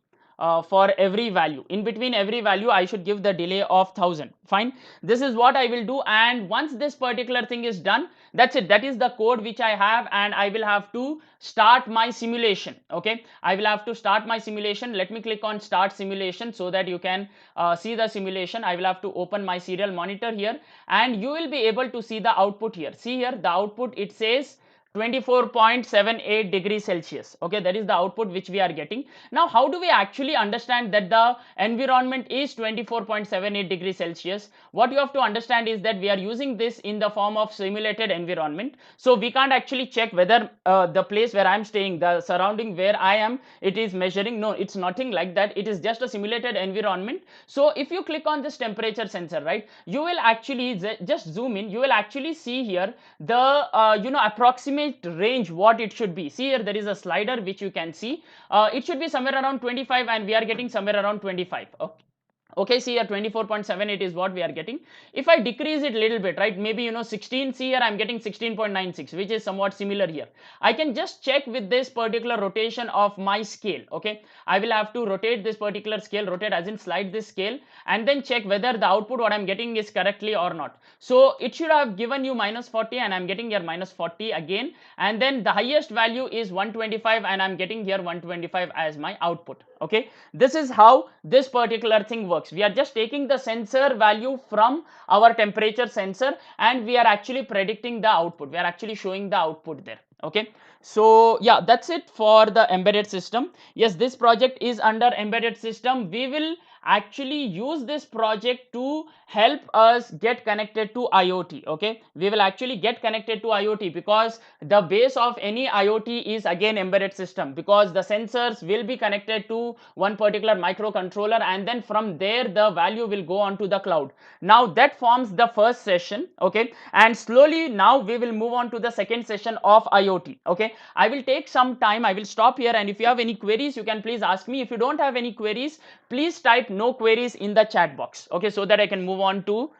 for every value. In between every value I should give the delay of 1000. Fine, this is what I will do, and once this particular thing is done, that's it. That is the code which I have, and I will have to start my simulation. Okay, I will have to start my simulation. Let me click on start simulation so that you can see the simulation. I will have to open my serial monitor here, and you will be able to see the output here. See here, the output, it says 24.78 degrees Celsius. Okay, that is the output which we are getting. Now how do we actually understand that the environment is 24.78 degrees Celsius? What you have to understand is that we are using this in the form of simulated environment, so we can't actually check whether the place where I am staying, the surrounding where I am, it is measuring. No, it's nothing like that. It is just a simulated environment. So if you click on this temperature sensor, right, you will actually just zoom in, you will actually see here the approximate range what it should be. See here, there is a slider which you can see. It should be somewhere around 25, and we are getting somewhere around 25. Okay. Okay, see here 24.78 is what we are getting. If I decrease it little bit, right, maybe 16, see here I'm getting 16.96, which is somewhat similar here. I can just check with this particular rotation of my scale. Okay, I will have to rotate this particular scale, rotate as in slide this scale, and then check whether the output what I'm getting is correctly or not. So it should have given you -40 and I'm getting here -40 again, and then the highest value is 125 and I'm getting here 125 as my output. Okay, this is how this particular thing works. We are just taking the sensor value from our temperature sensor and we are actually predicting the output. We are actually showing the output there. Okay, so yeah, that's it for the embedded system. Yes, this project is under embedded system. We will actually use this project to help us get connected to IoT. Okay, we will actually get connected to IoT because the base of any IoT is again embedded system, because the sensors will be connected to one particular microcontroller and then from there the value will go on to the cloud. Now that forms the first session. Okay, and slowly now we will move on to the second session of IoT. Okay, I will take some time, I will stop here, and if you have any queries you can please ask me. If you don't have any queries, please type no queries in the chat box. Okay, so that I can move on to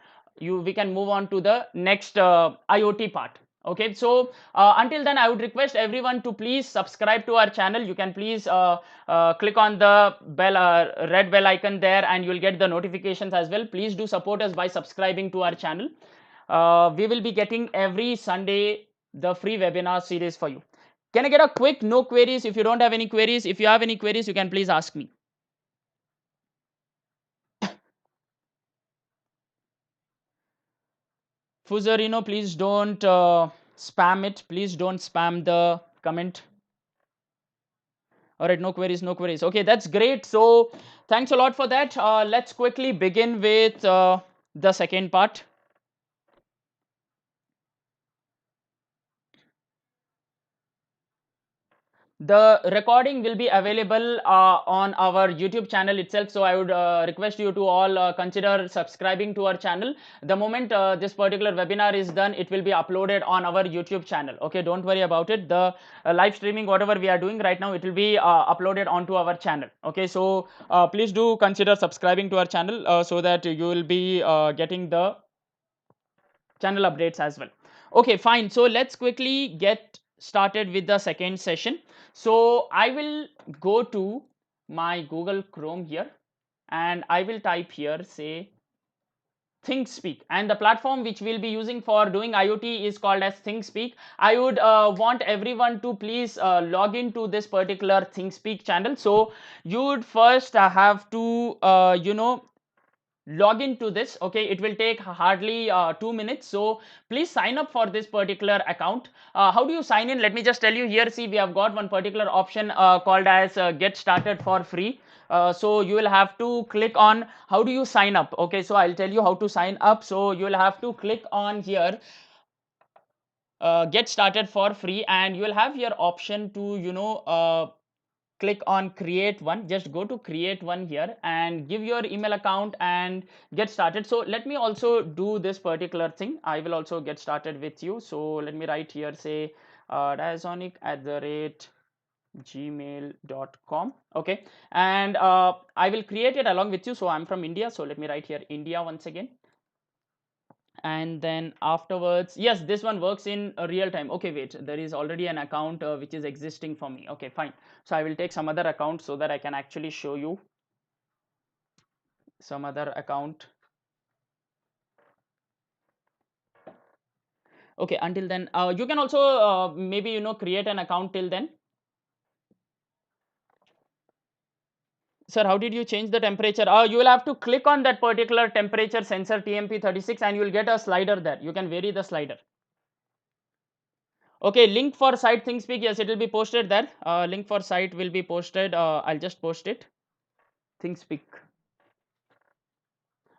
we can move on to the next IoT part. Okay, so until then I would request everyone to please subscribe to our channel. You can please click on the bell red bell icon there and you will get the notifications as well. Please do support us by subscribing to our channel. We will be getting every Sunday the free webinar series for you. Can I get a quick no queries? If you don't have any queries, if you have any queries you can please ask me. Fuzarino, please don't spam it. Please don't spam the comment. All right, no queries, no queries. Okay, that's great. So thanks a lot for that. Let's quickly begin with the second part. The recording will be available on our YouTube channel itself. So I would request you to all consider subscribing to our channel. The moment this particular webinar is done, it will be uploaded on our YouTube channel. Okay, don't worry about it. The live streaming, whatever we are doing right now, it will be uploaded onto our channel. Okay, so please do consider subscribing to our channel so that you will be getting the channel updates as well. Okay, fine. So let's quickly get started with the second session. So I will go to my Google Chrome here and I will type here, say, ThinkSpeak, and the platform which we'll be using for doing IoT is called as ThinkSpeak. I would want everyone to please log into this particular ThinkSpeak channel. So you would first have to log into this. Okay, it will take hardly 2 minutes, so please sign up for this particular account. How do you sign in? Let me just tell you here. See, we have got one particular option called as get started for free. So you will have to click on how do you sign up. Okay, so I'll tell you how to sign up. So you will have to click on here get started for free, and you will have your option to click on create one. Just go to create one here and give your email account and get started. So let me also do this particular thing. I will also get started with you. So let me write here, say diazonic@gmail.com. Okay, and I will create it along with you. So I'm from India, so let me write here India once again. And then afterwards, yes, this one works in real time. Okay, wait, there is already an account which is existing for me. Okay, fine. So I will take some other account so that I can actually show you some other account. Okay, until then you can also maybe create an account till then. Sir, how did you change the temperature? You will have to click on that particular temperature sensor TMP36 and you will get a slider there. You can vary the slider. Okay, link for site ThinkSpeak, yes, it will be posted there. Link for site will be posted. I'll just post it. ThinkSpeak.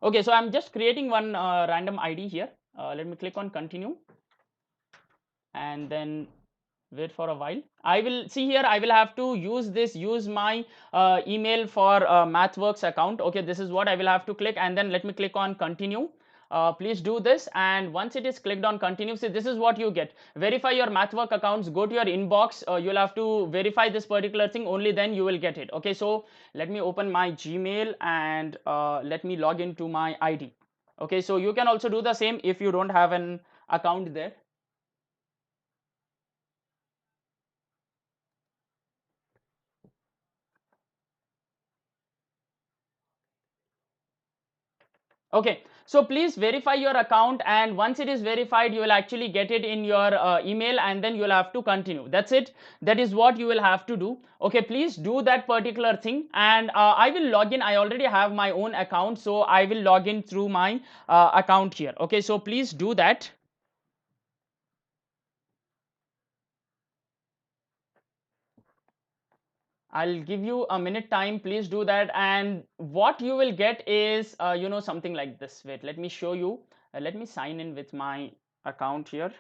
Okay, so I'm just creating one random ID here. Let me click on continue and then wait for a while. I will see here, I will have to use my email for MathWorks account. Okay, this is what I will have to click, and then let me click on continue. please do this, and once it is clicked on continue, see this is what you get. Verify your mathwork accounts, go to your inbox, you'll have to verify this particular thing, only then you will get it. Okay, so let me open my Gmail and let me log into my ID. Okay, so you can also do the same if you don't have an account there. Okay, so please verify your account, and once it is verified, you will actually get it in your email, and then you'll have to continue. That's it. That is what you will have to do. Okay, please do that particular thing, and I will log in. I already have my own account, so I will log in through my account here. Okay, so please do that. I'll give you a minute time. Please do that. And what you will get is, something like this. Wait, let me show you. Let me sign in with my account here.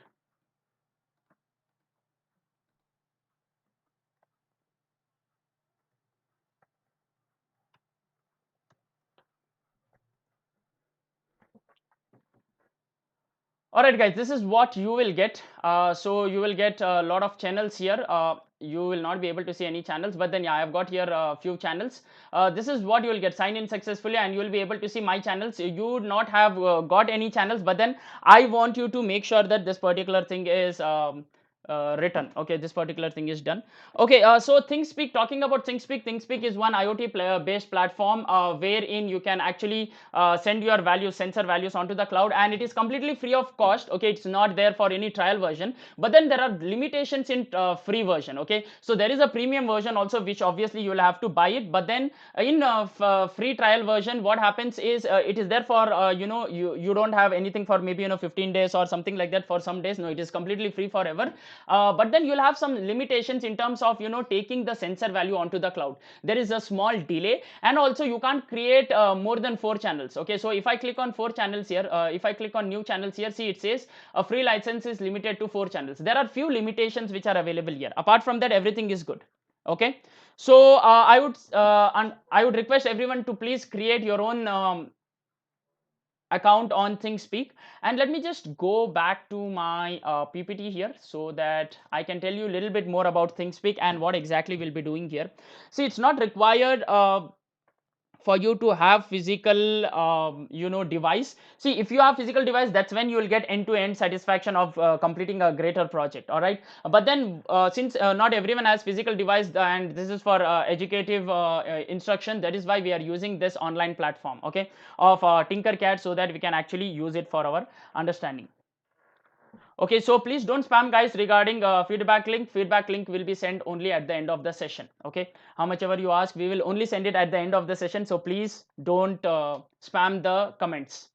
All right, guys, this is what you will get. So you will get a lot of channels here. You will not be able to see any channels, but then yeah, I've got here a few channels. This is what you will get. Sign in successfully, and you will be able to see my channels. You would not have got any channels, but then I want you to make sure that this particular thing is written. Okay, this particular thing is done. Okay, so ThinkSpeak, talking about ThinkSpeak is one IoT based platform wherein you can actually send your values, sensor values onto the cloud, and it is completely free of cost. Okay, it's not there for any trial version, but then there are limitations in free version. Okay, so there is a premium version also, which obviously you will have to buy it, but then in free trial version, what happens is it is there for you don't have anything for maybe 15 days or something like that. For some days, no, it is completely free forever. But then you'll have some limitations in terms of taking the sensor value onto the cloud. There is a small delay, and also you can't create more than 4 channels. Okay, so if I click on 4 channels here, if I click on new channels here, see it says a free license is limited to 4 channels. There are few limitations which are available here. Apart from that, everything is good. Okay, so I would request everyone to please create your own account on ThinkSpeak. And let me just go back to my PPT here so that I can tell you a little bit more about ThinkSpeak and what exactly we'll be doing here. See, it's not required for you to have physical device. See, if you have physical device, that's when you will get end-to-end satisfaction of completing a greater project. All right, but then since not everyone has physical device, and this is for educative instruction, that is why we are using this online platform, okay, of Tinkercad, so that we can actually use it for our understanding. Okay, so please don't spam, guys, regarding feedback link. Feedback link will be sent only at the end of the session. Okay, how much ever you ask, we will only send it at the end of the session, so please don't spam the comments.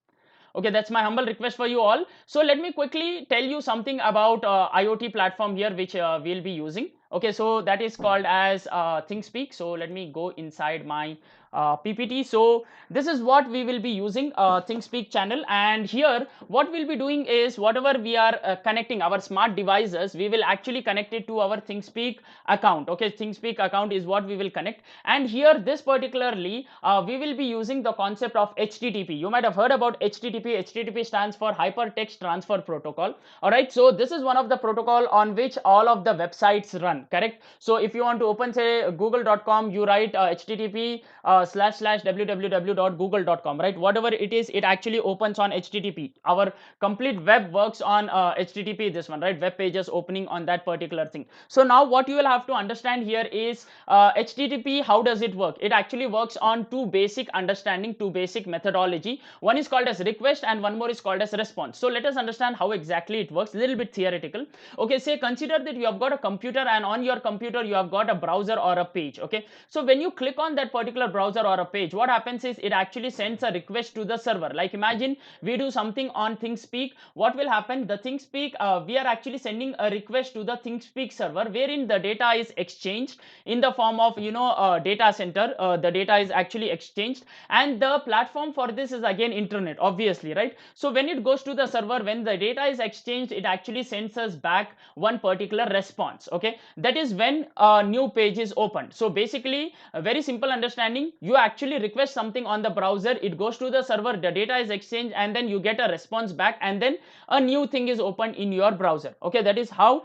Okay, that's my humble request for you all. So let me quickly tell you something about IoT platform here, which we'll be using. Okay, so that is called as ThinkSpeak. So let me go inside my PPT. So this is what we will be using, ThinkSpeak channel, and here what we'll be doing is whatever we are connecting our smart devices, we will actually connect it to our ThinkSpeak account. Okay, ThinkSpeak account is what we will connect, and here this particularly we will be using the concept of HTTP. You might have heard about HTTP. HTTP stands for Hypertext Transfer Protocol. All right, so this is one of the protocol on which all of the websites run, correct? So if you want to open, say, google.com, you write HTTP //www.google.com, right? Whatever it is, it actually opens on HTTP. Our complete web works on HTTP, this one, right? Web pages opening on that particular thing. So now what you will have to understand here is HTTP, how does it work? It actually works on two basic understanding, two basic methodology. One is called as request and one more is called as response. So let us understand how exactly it works, a little bit theoretical. Okay, say consider that you have got a computer, and on your computer you have got a browser or a page. Okay, so when you click on that particular browser or a page, what happens is it actually sends a request to the server. Like imagine we do something on ThinkSpeak. What will happen? The ThinkSpeak, we are actually sending a request to the ThinkSpeak server, wherein the data is exchanged in the form of data center. The data is actually exchanged, and the platform for this is again internet, obviously, right? So when it goes to the server, when the data is exchanged, it actually sends us back one particular response. Okay, that is when a new page is opened. So basically, a very simple understanding, you actually request something on the browser, it goes to the server, the data is exchanged, and then you get a response back, and then a new thing is opened in your browser. Okay, that is how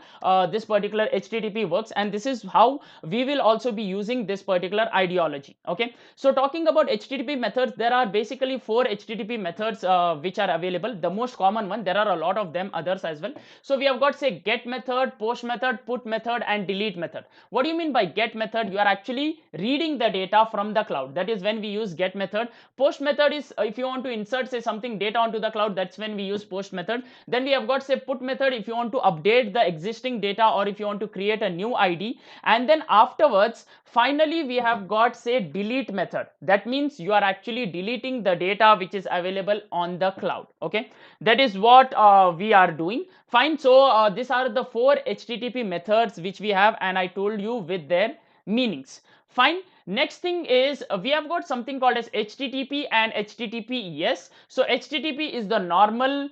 this particular HTTP works, and this is how we will also be using this particular ideology. Okay, so talking about HTTP methods, there are basically 4 HTTP methods which are available. The most common one, there are a lot of them others as well. So we have got, say, get method, post method, put method, and delete method. What do you mean by get method? You are actually reading the data from the cloud, that is when we use get method. Post method is if you want to insert, say, something data onto the cloud, that's when we use post method. Then we have got, say, put method if you want to update the existing data or if you want to create a new ID. And then afterwards, finally, we have got, say, delete method. That means you are actually deleting the data which is available on the cloud. Okay, that is what we are doing. Fine. So these are the 4 HTTP methods which we have, and I told you with their meanings. Fine. Next thing is we have got something called as HTTP and HTTPS. So HTTP is the normal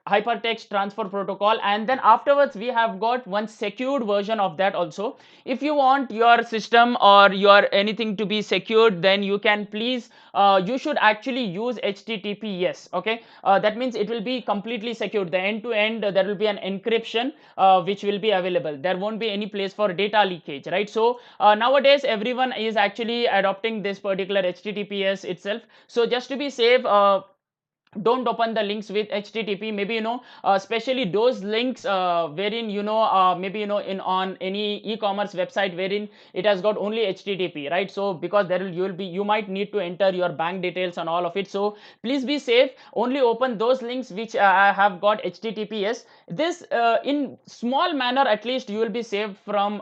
hypertext transfer protocol, and then afterwards we have got one secured version of that also. If you want your system or your anything to be secured, then you can please you should actually use HTTPS. Okay, that means it will be completely secured, the end to end, there will be an encryption which will be available, there won't be any place for data leakage, right? So nowadays everyone is actually adopting this particular HTTPS itself. So just to be safe, don't open the links with HTTP. Maybe especially those links wherein maybe in on any e-commerce website wherein it has got only HTTP, right? So because there you might need to enter your bank details and all of it. So please be safe, only open those links which have got HTTPS. This in small manner at least you will be saved from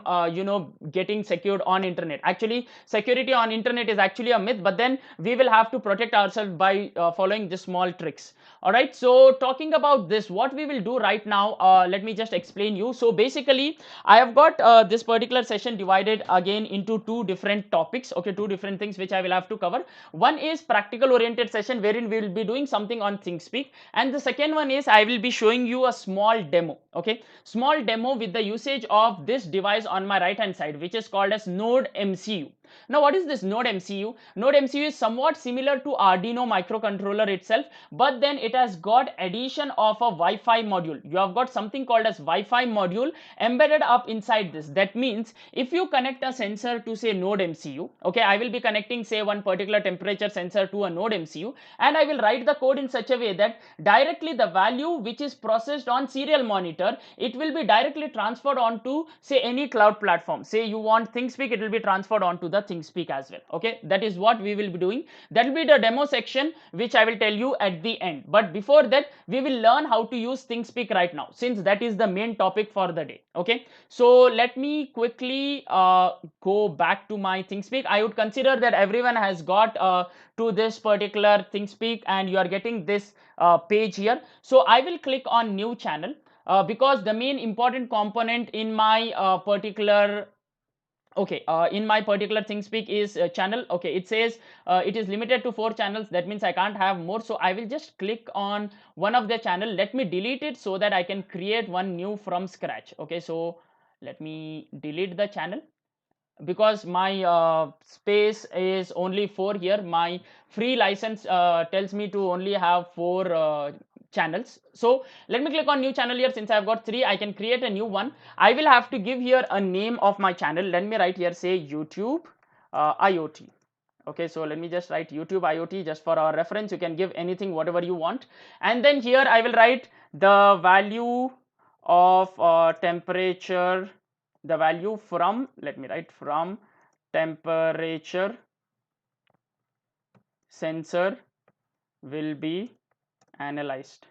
getting secured on internet. Actually, security on internet is actually a myth, but then we will have to protect ourselves by following this small tricks. All right, so talking about this, what we will do right now, let me just explain you. So basically I have got this particular session divided again into 2 different topics. Okay, 2 different things which I will have to cover. One is practical oriented session wherein we will be doing something on ThinkSpeak, and the second one is I will be showing you a small demo. Okay, small demo with the usage of this device on my right hand side, which is called as Node MCU. Now what is this Node MCU? Node MCU is somewhat similar to Arduino microcontroller itself, but then it has got addition of a Wi-Fi module. You have got something called as Wi-Fi module embedded up inside this. That means if you connect a sensor to, say, Node MCU, okay, I will be connecting, say, one particular temperature sensor to a Node MCU, and I will write the code in such a way that directly the value which is processed on serial monitor, it will be directly transferred onto, say, any cloud platform. Say you want ThinkSpeak, it will be transferred onto the ThinkSpeak as well. Okay, that is what we will be doing. That will be the demo section which I will tell you at the end. But before that, we will learn how to use ThinkSpeak right now, since that is the main topic for the day. Okay, so let me quickly go back to my ThinkSpeak. I would consider that everyone has got to this particular ThinkSpeak and you are getting this page here. So I will click on new channel because the main important component in my particular in my particular ThinkSpeak is channel. Okay, it says it is limited to 4 channels. That means I can't have more. So I will just click on one of the channel. Let me delete it so that I can create one new from scratch. Okay, so let me delete the channel because my space is only 4 here. My free license tells me to only have 4 channels. So let me click on new channel here. Since I've got 3, I can create a new one. I will have to give here a name of my channel. Let me write here, say, YouTube IoT. Okay, so let me just write YouTube IoT just for our reference. You can give anything, whatever you want. And then here I will write the value of temperature, the value from, let me write from temperature sensor will be analyzed.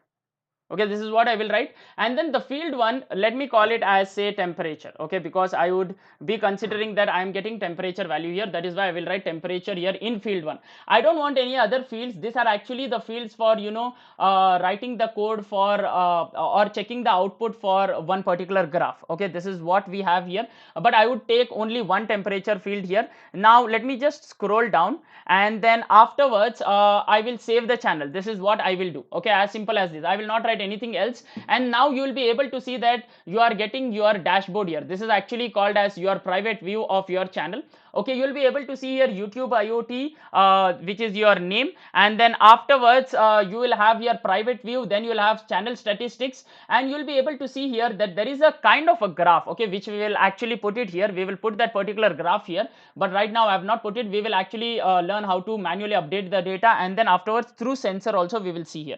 Okay, this is what I will write. And then the field one, let me call it as, say, temperature. Okay, because I would be considering that I am getting temperature value here. That is why I will write temperature here in field 1. I don't want any other fields. These are actually the fields for writing the code for or checking the output for one particular graph. Okay, this is what we have here, but I would take only one temperature field here. Now let me just scroll down, and then afterwards I will save the channel. This is what I will do. Okay, as simple as this. I will not write anything else. And now you will be able to see that you are getting your dashboard here. This is actually called as your private view of your channel. Okay, you will be able to see here YouTube IoT, which is your name, and then afterwards you will have your private view, then you will have channel statistics, and you will be able to see here that there is a kind of a graph, okay, which we will actually put it here. We will put that particular graph here, but right now I have not put it. We will actually learn how to manually update the data, and then afterwards through sensor also we will see here.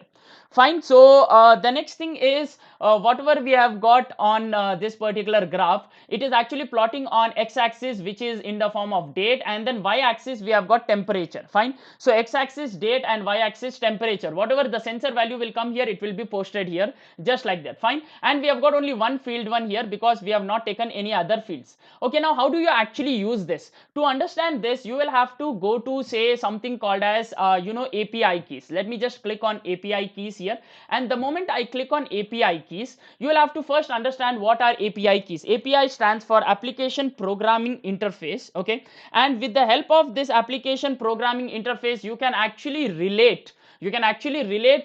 Fine. So the next thing is whatever we have got on this particular graph, it is actually plotting on x-axis, which is in the form of date, and then y-axis we have got temperature. Fine. So x-axis date and y-axis temperature. Whatever the sensor value will come here, it will be posted here just like that. Fine. And we have got only one field one here because we have not taken any other fields. Okay. Now how do you actually use this? To understand this, you will have to go to say something called as API keys. Let me just click on API keys here, and the moment I click on API keys, you will have to first understand what are API keys. API stands for application programming interface. Okay, and with the help of this application programming interface, you can actually relate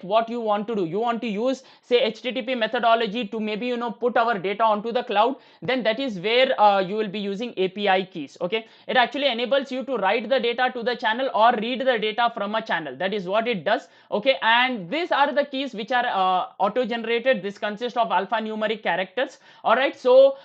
what you want to do. You want to use say HTTP methodology to maybe put our data onto the cloud, then that is where you will be using API keys. Okay, it actually enables you to write the data to the channel or read the data from a channel. That is what it does. Okay, and these are the keys which are auto generated. This consists of alphanumeric characters. All right, so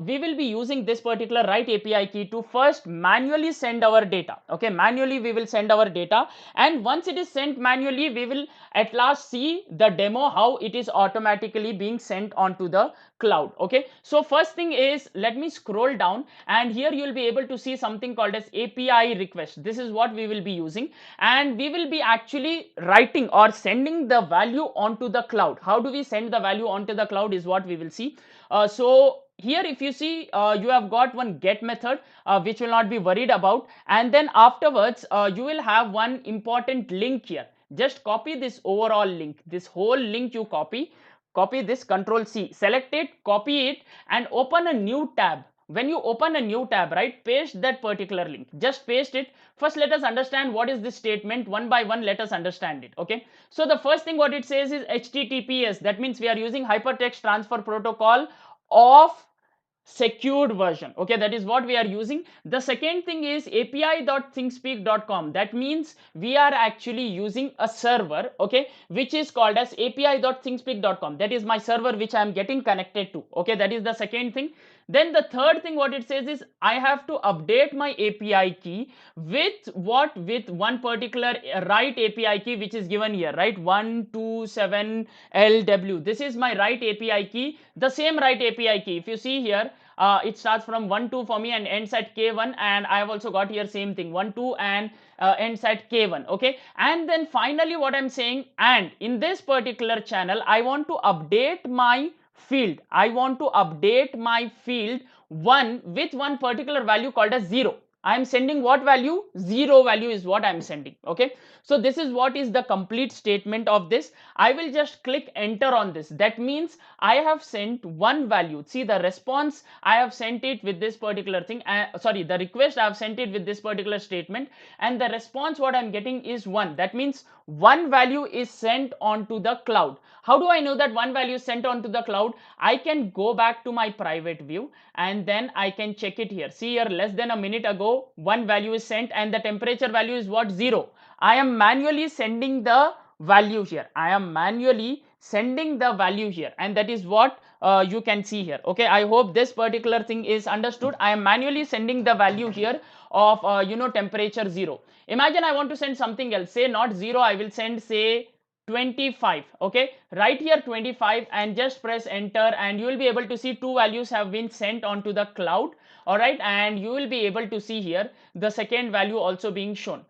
we will be using this particular write API key to first manually send our data. Okay, manually we will send our data, and once it is sent manually, we will at last see the demo how it is automatically being sent onto the cloud. Okay, so first thing is, let me scroll down, and here you will be able to see something called as API request. This is what we will be using, and we will be actually writing or sending the value onto the cloud. How do we send the value onto the cloud is what we will see. So here if you see, you have got one get method which will not be worried about, and then afterwards you will have one important link here. Just copy this overall link, this whole link you copy this, Control C, select it, copy it, and open a new tab. When you open a new tab, right, paste that particular link. Just paste it. First let us understand what is this statement. One by one let us understand it. Okay, so the first thing what it says is HTTPS. That means we are using hypertext transfer protocol of secured version. Okay, that is what we are using. The second thing is api.thingspeak.com. that means we are actually using a server, okay, which is called as api.thingspeak.com. that is my server which I am getting connected to. Okay, that is the second thing. Then the third thing what it says is I have to update my API key with what? With one particular write API key which is given here, right? 127LW. This is my write API key. The same write API key, if you see here, it starts from 12 for me and ends at K1, and I have also got here same thing 12 and ends at K1. Okay, and then finally what I'm saying, and in this particular channel I want to update my field. I want to update my field 1 with one particular value called as 0. I am sending what value? 0 value is what I am sending. Okay, so this is what is the complete statement of this. I will just click enter on this. That means I have sent one value. See the response, I have sent it with this particular thing. The request I have sent it with this particular statement, and the response what I am getting is 1. That means one value is sent onto the cloud. How do I know that one value is sent onto the cloud? I can go back to my private view, and then I can check it here. See here, less than a minute ago one value is sent, and the temperature value is what? 0. I am manually sending the value here. I am manually sending the value here, and that is what you can see here. Okay, I hope this particular thing is understood. I am manually sending the value here of temperature 0. Imagine I want to send something else, say not 0, I will send say 25. Okay, right here 25, and just press enter, and you will be able to see two values have been sent onto the cloud. All right, and you will be able to see here the second value also being shown,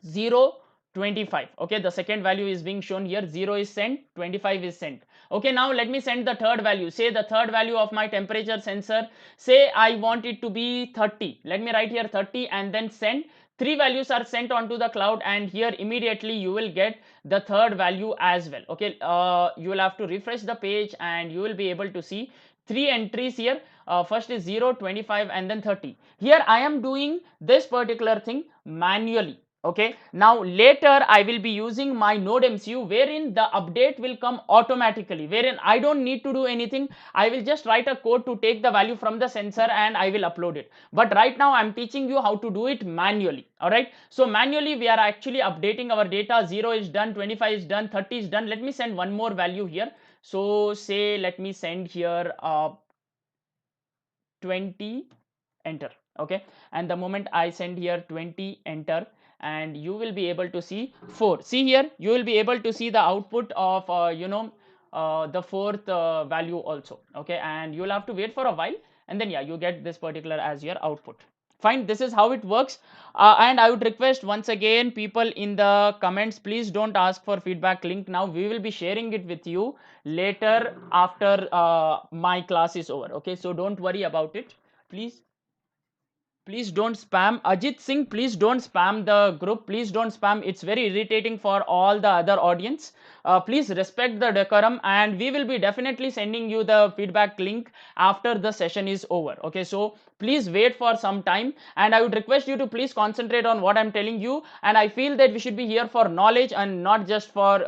0, 25. Okay, the second value is being shown here. 0 is sent, 25 is sent. Okay, now let me send the third value. Say the third value of my temperature sensor, say I want it to be 30. Let me write here 30 and then send. 3 values are sent onto the cloud, and here immediately you will get the third value as well. Okay, you will have to refresh the page, and you will be able to see 3 entries here. First is 0, 25 and then 30. Here I am doing this particular thing manually. Okay, now later I will be using my node MCU wherein the update will come automatically, wherein I don't need to do anything. I will just write a code to take the value from the sensor and I will upload it. But right now I'm teaching you how to do it manually. All right, so manually we are actually updating our data. 0 is done, 25 is done, 30 is done. Let me send one more value here. So say let me send here 20, enter. Okay, and the moment I send here 20, enter, and you will be able to see 4. See here, you will be able to see the output of the fourth value also. Okay, and you'll have to wait for a while, and then yeah, you get this particular as your output. Fine, this is how it works. And I would request once again people in the comments, please don't ask for feedback link now. We will be sharing it with you later after my class is over. Okay, so don't worry about it. Please don't spam. Ajit Singh, please don't spam the group. Please don't spam. It's very irritating for all the other audience. Please respect the decorum, and we will be definitely sending you the feedback link after the session is over. Okay, so please wait for some time, and I would request you to please concentrate on what I'm telling you. And I feel that we should be here for knowledge and not just for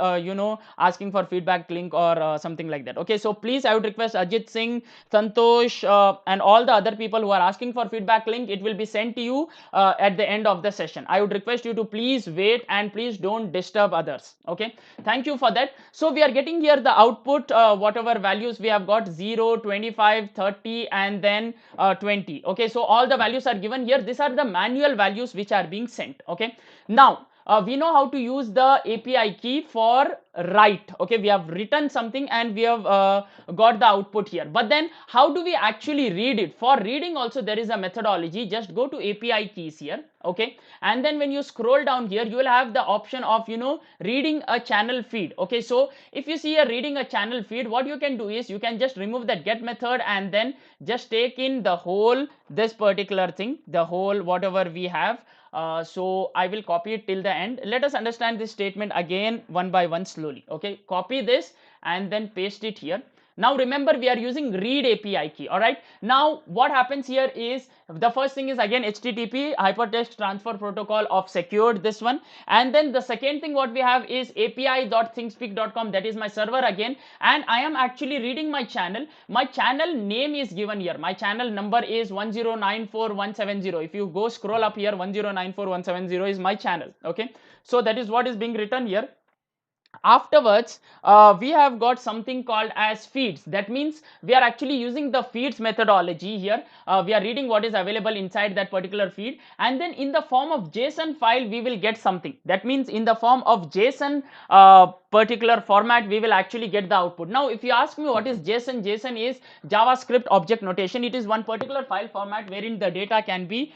asking for feedback link or something like that. Okay, so please, I would request Ajit Singh, Santosh, and all the other people who are asking for feedback link. It will be sent to you at the end of the session. I would request you to please wait and please don't disturb others. Okay, thank you for that. So we are getting here the output, whatever values we have got, 0, 25, 30, and then 20. Okay, so all the values are given here. These are the manual values which are being sent. Okay, now we know how to use the API key for write. Okay, we have written something and we have got the output here. But then how do we actually read it? For reading also there is a methodology. Just go to API keys here. Okay, and then when you scroll down here, you will have the option of reading a channel feed. Okay, so if you see here reading a channel feed, what you can do is you can just remove that get method and then just take in the whole this particular thing, the whole whatever we have. So I will copy it till the end. Let us understand this statement again one by one slowly. Okay, copy this and then paste it here. Now remember, we are using read API key. All right, now what happens here is the first thing is again HTTP hypertext transfer protocol of secured, this one. And then the second thing what we have is api.thingspeak.com, that is my server again, and I am actually reading my channel. My channel name is given here. My channel number is 1094170. If you go scroll up here, 1094170 is my channel. Okay, so that is what is being written here. Afterwards we have got something called as feeds. That means we are actually using the feeds methodology here. We are reading what is available inside that particular feed, and then in the form of JSON file we will get something. That means in the form of JSON particular format we will actually get the output. Now if you ask me what is JSON, JSON is JavaScript object notation. It is one particular file format wherein the data can be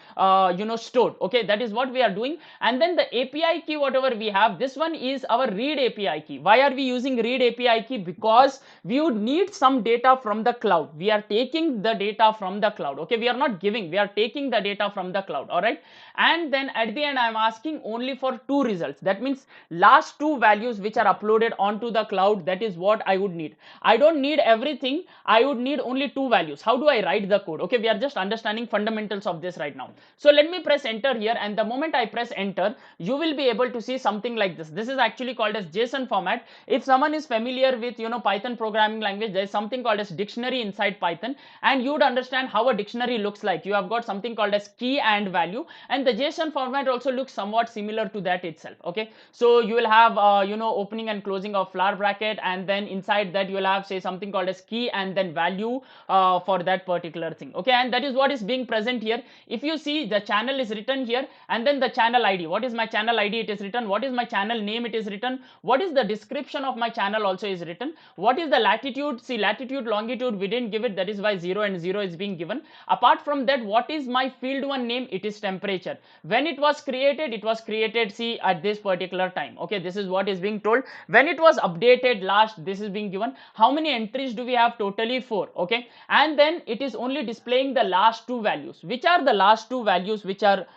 stored. Okay, that is what we are doing. And then the API key whatever we have, this one is our read API key. Why are we using read API key? Because we would need some data from the cloud. We are taking the data from the cloud. Okay, we are not giving, we are taking the data from the cloud. All right, and then at the end I am asking only for 2 results. That means last 2 values which are uploaded onto the cloud. That is what I would need. I don't need everything. I would need only 2 values. How do I write the code? Okay, we are just understanding fundamentals of this right now. So let me press enter here, and the moment I press enter, you will be able to see something like this. This is actually called as JSON format. If someone is familiar with Python programming language, there is something called as dictionary inside Python, and you would understand how a dictionary looks like. You have got something called as key and value, and the JSON format also looks somewhat similar to that itself. Okay, so you will have opening and closing of flower bracket, and then inside that you will have say something called as key and then value for that particular thing. Okay, and that is what is being present here. If you see, the channel is written here, and then the channel ID. What is my channel ID? It is written. What is my channel name? It is written. What is the description of my channel also is written. What is the latitude? See, latitude, longitude we didn't give it, that is why 0 and 0 is being given. Apart from that, what is my field 1 name? It is temperature. When it was created see at this particular time. Okay, this is what is being told. When it was updated last, this is being given. How many entries do we have? Totally 4. Okay, and then it is only displaying the last 2 values. Which are the last 2 values which are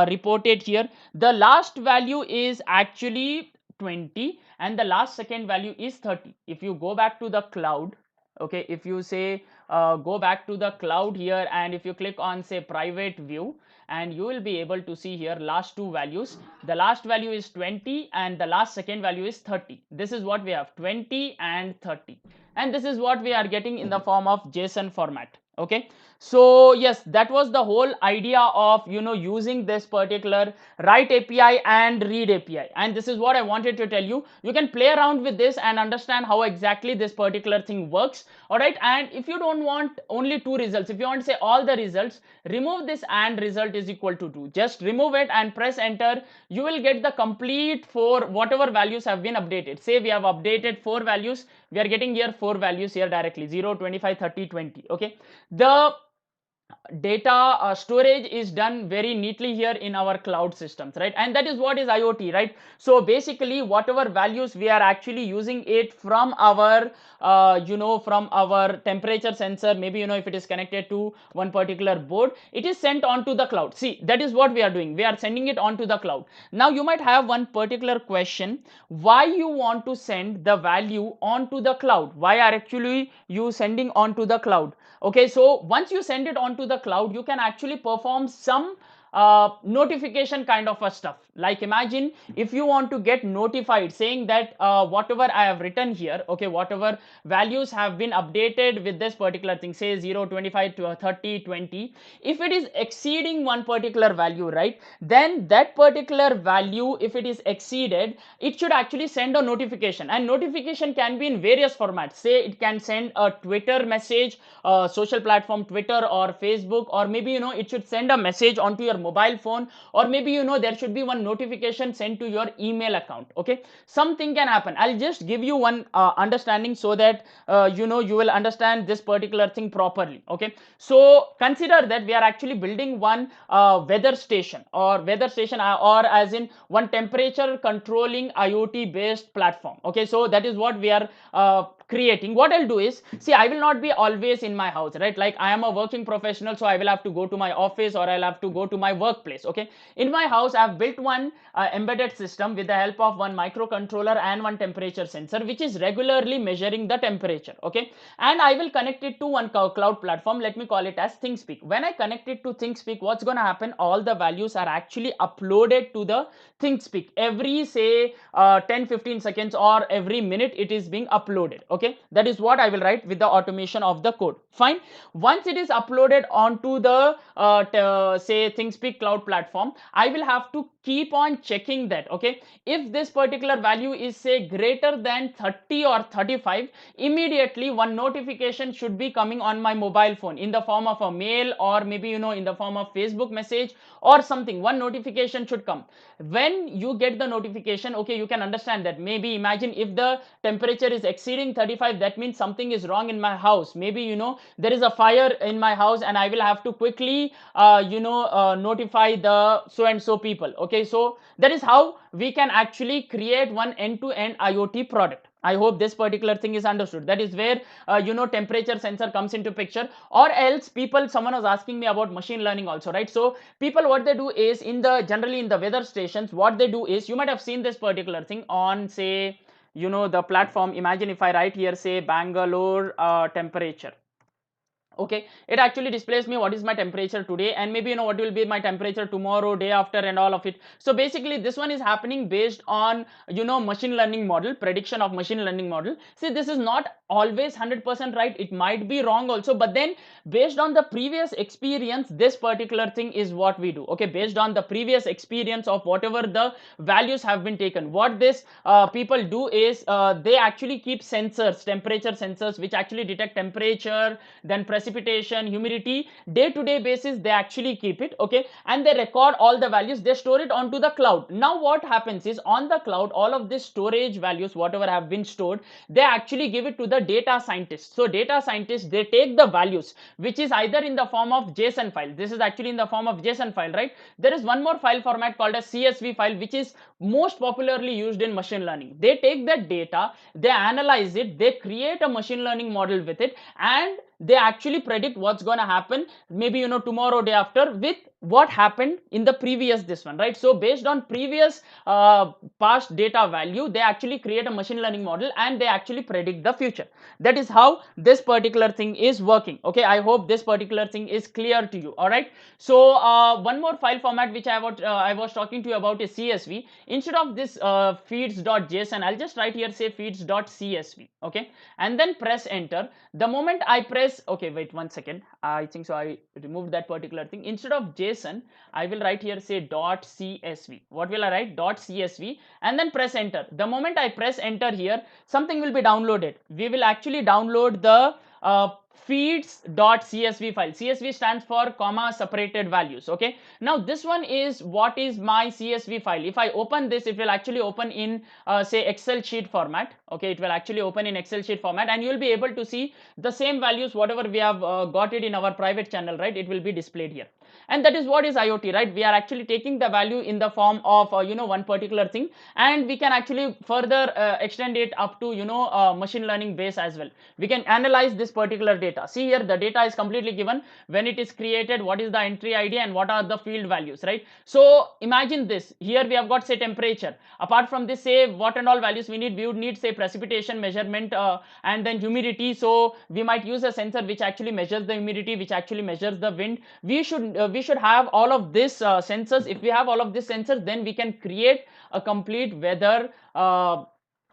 reported here? The last value is actually 20 and the last second value is 30. If you go back to the cloud, okay, if you say go back to the cloud here, and if you click on say private view, and you will be able to see here last two values. The last value is 20 and the last second value is 30. This is what we have, 20 and 30, and this is what we are getting in the form of JSON format. Okay, so yes, that was the whole idea of using this particular write API and read API, and this is what I wanted to tell you. You can play around with this and understand how exactly this particular thing works. All right, and if you don't want only two results, if you want to say all the results, remove this and result is equal to 2. Just remove it and press enter. You will get the complete for whatever values have been updated. Say we have updated 4 values, we are getting here 4 values here directly, 0, 25, 30, 20. Okay, the data storage is done very neatly here in our cloud systems, right? And that is what is IoT, right? So basically whatever values we are actually using it from our from our temperature sensor, maybe if it is connected to one particular board, it is sent onto the cloud. See, that is what we are doing, we are sending it onto the cloud. Now you might have one particular question, why you want to send the value onto the cloud, why are actually you sending onto the cloud? Okay, so once you send it onto the cloud, you can actually perform some notification kind of a stuff. Like imagine if you want to get notified saying that whatever I have written here, okay, whatever values have been updated with this particular thing, say 0, 25 to 30, 20, if it is exceeding one particular value, right, then that particular value, if it is exceeded, it should actually send a notification. And notification can be in various formats. Say it can send a Twitter message, social platform Twitter or Facebook, or maybe it should send a message onto your mobile phone, or maybe there should be one notification sent to your email account. Okay, something can happen. I'll just give you one understanding so that you will understand this particular thing properly. Okay, so consider that we are actually building one weather station, or as in one temperature controlling IoT based platform. Okay, so that is what we are creating. What I'll do is, see, I will not be always in my house, right? Like I am a working professional, so I will have to go to my office or I'll have to go to my workplace. Okay, in my house I have built one embedded system with the help of one microcontroller and one temperature sensor, which is regularly measuring the temperature. Okay, and I will connect it to one cloud platform. Let me call it as ThinkSpeak. When I connect it to ThinkSpeak, what's going to happen, all the values are actually uploaded to the ThinkSpeak every say 10-15 seconds, or every minute it is being uploaded. Okay, that is what I will write with the automation of the code. Fine. Once it is uploaded onto the say ThinkSpeak cloud platform, I will have to keep on checking that. Okay, if this particular value is say greater than 30 or 35, immediately one notification should be coming on my mobile phone in the form of a mail, or maybe in the form of Facebook message or something. One notification should come. When you get the notification, okay, you can understand that. Maybe imagine if the temperature is exceeding 35, that means something is wrong in my house. Maybe there is a fire in my house and I will have to quickly notify the so and so people. Okay, so that is how we can actually create one end-to-end IoT product. I hope this particular thing is understood. That is where temperature sensor comes into picture. Or else someone was asking me about machine learning also, right? So people, what they do is, generally in the weather stations, what they do is, you might have seen this particular thing on say the platform. Imagine if I write here say Bangalore temperature. Okay, it actually displays me what is my temperature today, and maybe what will be my temperature tomorrow, day after, and all of it. So basically this one is happening based on machine learning model, prediction of machine learning model. See, this is not always 100% right, it might be wrong also, but then based on the previous experience, this particular thing is what we do. Okay, based on the previous experience of whatever the values have been taken, what this people do is they actually keep sensors, temperature sensors, which actually detect temperature, then precipitation, humidity, day-to-day basis. They actually keep it. Okay, and they record all the values, they store it onto the cloud. Now what happens is, on the cloud, all of this storage values, whatever have been stored, they actually give it to the data scientists. So data scientists, they take the values, which is either in the form of JSON file. This is actually in the form of JSON file, right? There is one more file format called a CSV file, which is most popularly used in machine learning. They take that data, they analyze it, they create a machine learning model with it, and they actually predict what's going to happen, maybe tomorrow, day after, with what happened in the previous this one, right? So based on previous past data value, they actually create a machine learning model and they actually predict the future. That is how this particular thing is working. Okay, I hope this particular thing is clear to you. All right, so one more file format which I was talking to you about is CSV. Instead of this feeds.json, I'll just write here, say feeds.csv. Okay, and then press enter. The moment I press, okay, wait 1 second, I think so I removed that particular thing. Instead of JSON, I will write here, say .csv. What will I write? .csv, and then press enter. The moment I press enter here, something will be downloaded. We will actually download the feeds.csv file. CSV stands for comma separated values. Okay, now this one is what is my CSV file. If I open this, it will actually open in say Excel sheet format. Okay, it will actually open in Excel sheet format, and you will be able to see the same values whatever we have got it in our private channel, right? It will be displayed here. And that is what is IoT, right? We are actually taking the value in the form of one particular thing, and we can actually further extend it up to machine learning base as well. We can analyze this particular data. See here, the data is completely given, when it is created, what is the entry ID, and what are the field values, right? So imagine this, here we have got, say, temperature. Apart from this, say what and all values we need, we would need, say, precipitation measurement and then humidity. So we might use a sensor which actually measures the humidity, which actually measures the wind. We should have all of this sensors. If we have all of these sensors, then we can create a complete weather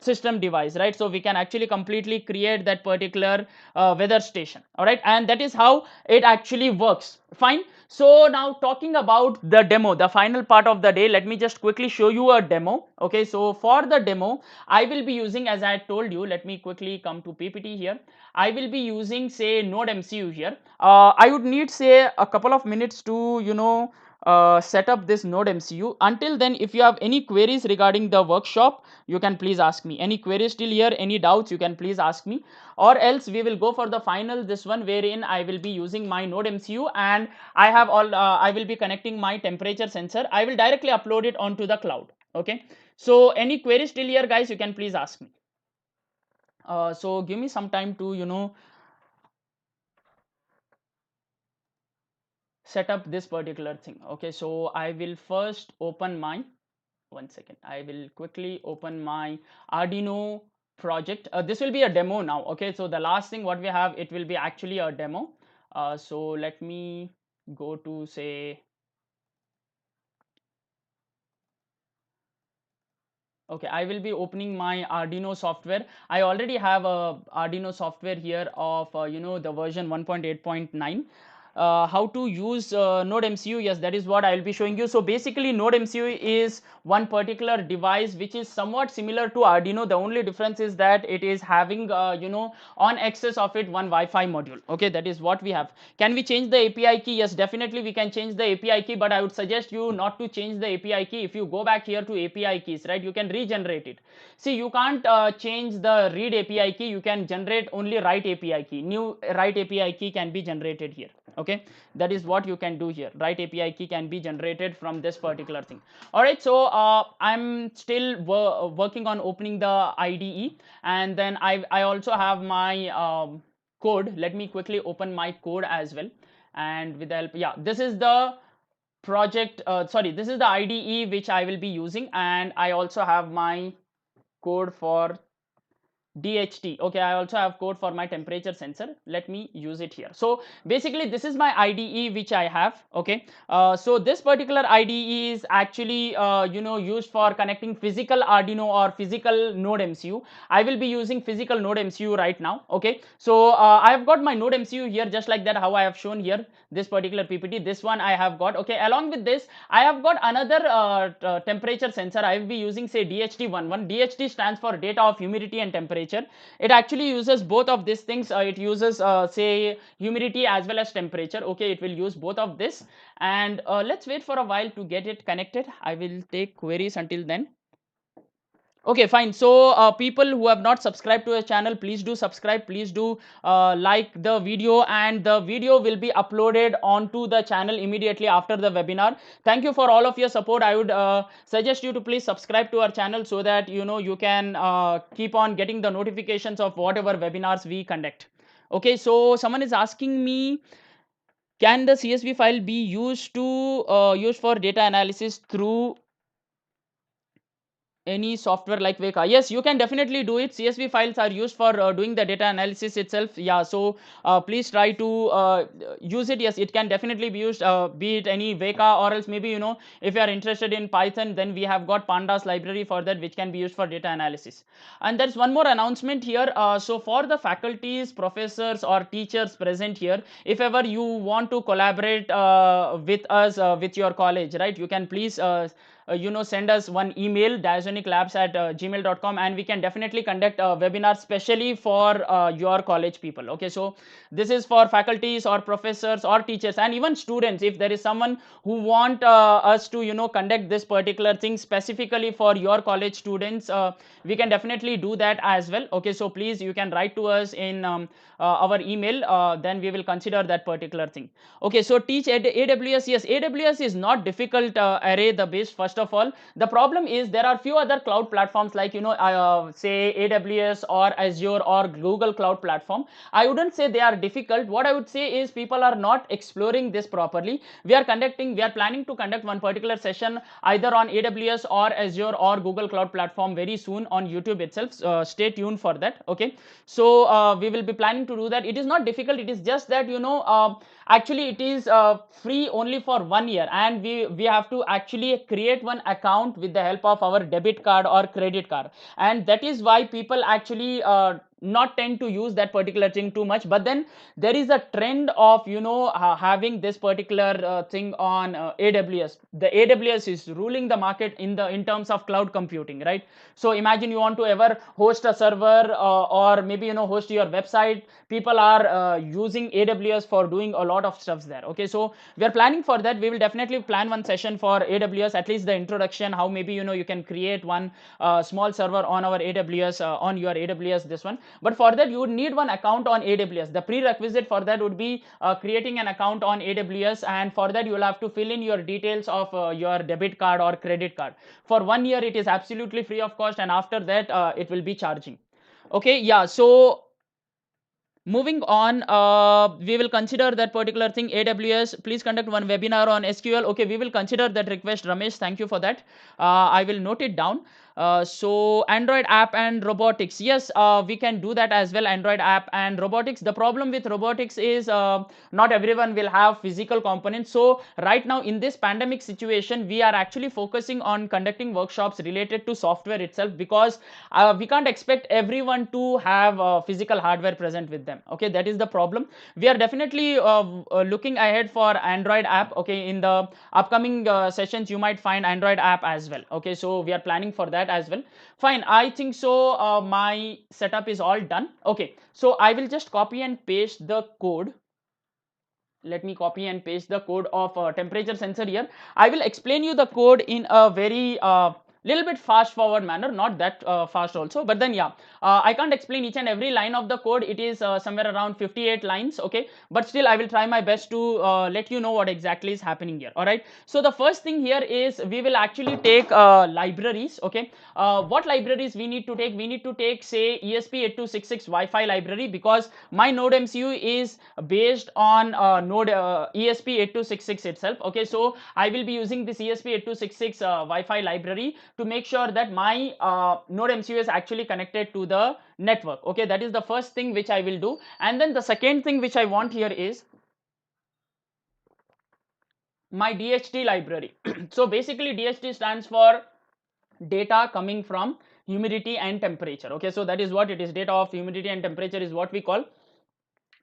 system device, right? So we can actually completely create that particular weather station. All right, and that is how it actually works. Fine. So now talking about the demo, the final part of the day, let me just quickly show you a demo. Okay, so for the demo, I will be using, as I told you, let me quickly come to PPT here. I will be using, say, Node MCU here. I would need, say, a couple of minutes to set up this Node MCU. Until then, if you have any queries regarding the workshop, you can please ask me. Any queries still here, any doubts, you can please ask me, or else we will go for the final this one, wherein I will be using my Node MCU, and I will be connecting my temperature sensor. I will directly upload it onto the cloud. Okay, so any queries still here, guys, you can please ask me. So give me some time to set up this particular thing. Okay, so I will first open my, 1 second, I will quickly open my Arduino project. This will be a demo now. Okay, so the last thing what we have, it will be actually a demo. So let me go to, say, okay, I will be opening my Arduino software. I already have a Arduino software here of the version 1.8.9. How to use Node MCU, yes, that is what I will be showing you. So basically, Node MCU is one particular device which is somewhat similar to Arduino. The only difference is that it is having on excess of it one Wi-Fi module. Okay, that is what we have. Can we change the API key? Yes, definitely we can change the API key, but I would suggest you not to change the API key. If you go back here to API keys, right, you can regenerate it. See, you can't change the read API key. You can generate only write API key. New write API key can be generated here. Okay, that is what you can do here. Write API key can be generated from this particular thing. All right, so I'm still working on opening the IDE, and then I also have my code. Let me quickly open my code as well, and with the help, yeah, this is the project, this is the IDE which I will be using, and I also have my code for DHT. Okay, I also have code for my temperature sensor. Let me use it here. So basically, this is my IDE which I have. Okay, so this particular IDE is actually used for connecting physical Arduino or physical Node MCU. I will be using physical Node MCU right now. Okay, so I have got my Node MCU here, just like that, how I have shown here this particular PPT. This one I have got. Okay, along with this, I have got another temperature sensor. I will be using, say, DHT11. DHT stands for data of humidity and temperature. It actually uses both of these things. It uses say humidity as well as temperature. Okay, it will use both of this, and let's wait for a while to get it connected. I will take queries until then. Okay, fine. So people who have not subscribed to our channel, please do subscribe. Please do like the video, and the video will be uploaded onto the channel immediately after the webinar. Thank you for all of your support. I would suggest you to please subscribe to our channel, so that you can keep on getting the notifications of whatever webinars we conduct. Okay, so someone is asking me, can the CSV file be used for data analysis through any software like Veka? Yes, you can definitely do it. CSV files are used for doing the data analysis itself. Yeah, so please try to use it. Yes, it can definitely be used, be it any Veka, or else maybe, if you are interested in Python, then we have got pandas library for that, which can be used for data analysis. And there's one more announcement here. So for the faculties, professors or teachers present here, if ever you want to collaborate with us, with your college, right, you can please send us one email, diazoniclabs at gmail.com, and we can definitely conduct a webinar specially for your college people. Okay, so this is for faculties or professors or teachers and even students. If there is someone who want us to conduct this particular thing specifically for your college students, we can definitely do that as well. Okay, so please, you can write to us in our email, then we will consider that particular thing. Okay, so teach AWS. Yes, AWS is not difficult array the base. First of all, the problem is there are few other cloud platforms like say AWS or Azure or Google Cloud Platform. I wouldn't say they are difficult. What I would say is people are not exploring this properly. We are planning to conduct one particular session either on AWS or Azure or Google Cloud Platform very soon on YouTube itself. Stay tuned for that. Okay, so we will be planning to do that. It is not difficult. It is just that actually it is free only for 1 year, and we have to actually create one account with the help of our debit card or credit card, and that is why people actually not tend to use that particular thing too much. But then there is a trend of having this particular thing on AWS. The AWS is ruling the market in terms of cloud computing, right? So imagine you want to ever host a server, or maybe host your website. People are using AWS for doing a lot of stuffs there. Okay, so we are planning for that. We will definitely plan one session for AWS, at least the introduction, how maybe you can create one small server on our AWS, on your AWS, this one. But for that you would need one account on AWS. The prerequisite for that would be creating an account on AWS, and for that you will have to fill in your details of your debit card or credit card. For 1 year it is absolutely free of cost, and after that it will be charging. Okay, yeah, so moving on, we will consider that particular thing. AWS, please conduct one webinar on SQL. Okay, we will consider that request, Ramesh. Thank you for that. I will note it down. So Android app and robotics. Yes, we can do that as well. Android app and robotics. The problem with robotics is not everyone will have physical components. So right now in this pandemic situation, we are actually focusing on conducting workshops related to software itself, because we can't expect everyone to have physical hardware present with them. Okay, that is the problem. We are definitely looking ahead for Android app. Okay, in the upcoming sessions you might find Android app as well. Okay, so we are planning for that as well. Fine, I think so my setup is all done. Okay, so I will just copy and paste the code. Let me copy and paste the code of temperature sensor here. I will explain you the code in a very little bit fast forward manner, not that fast also, but then yeah, I can't explain each and every line of the code. It is somewhere around 58 lines. Okay, but still I will try my best to let you know what exactly is happening here. All right, so the first thing here is we will actually take libraries. Okay, what libraries we need to take? We need to take, say, ESP8266 Wi-Fi library, because my node MCU is based on node ESP8266 itself. Okay, so I will be using this ESP8266 Wi-Fi library to make sure that my node MCU is actually connected to the network. Okay, that is the first thing which I will do. And then the second thing which I want here is my DHT library. So basically DHT stands for data coming from humidity and temperature. Okay, so that is what it is. Data of humidity and temperature is what we call.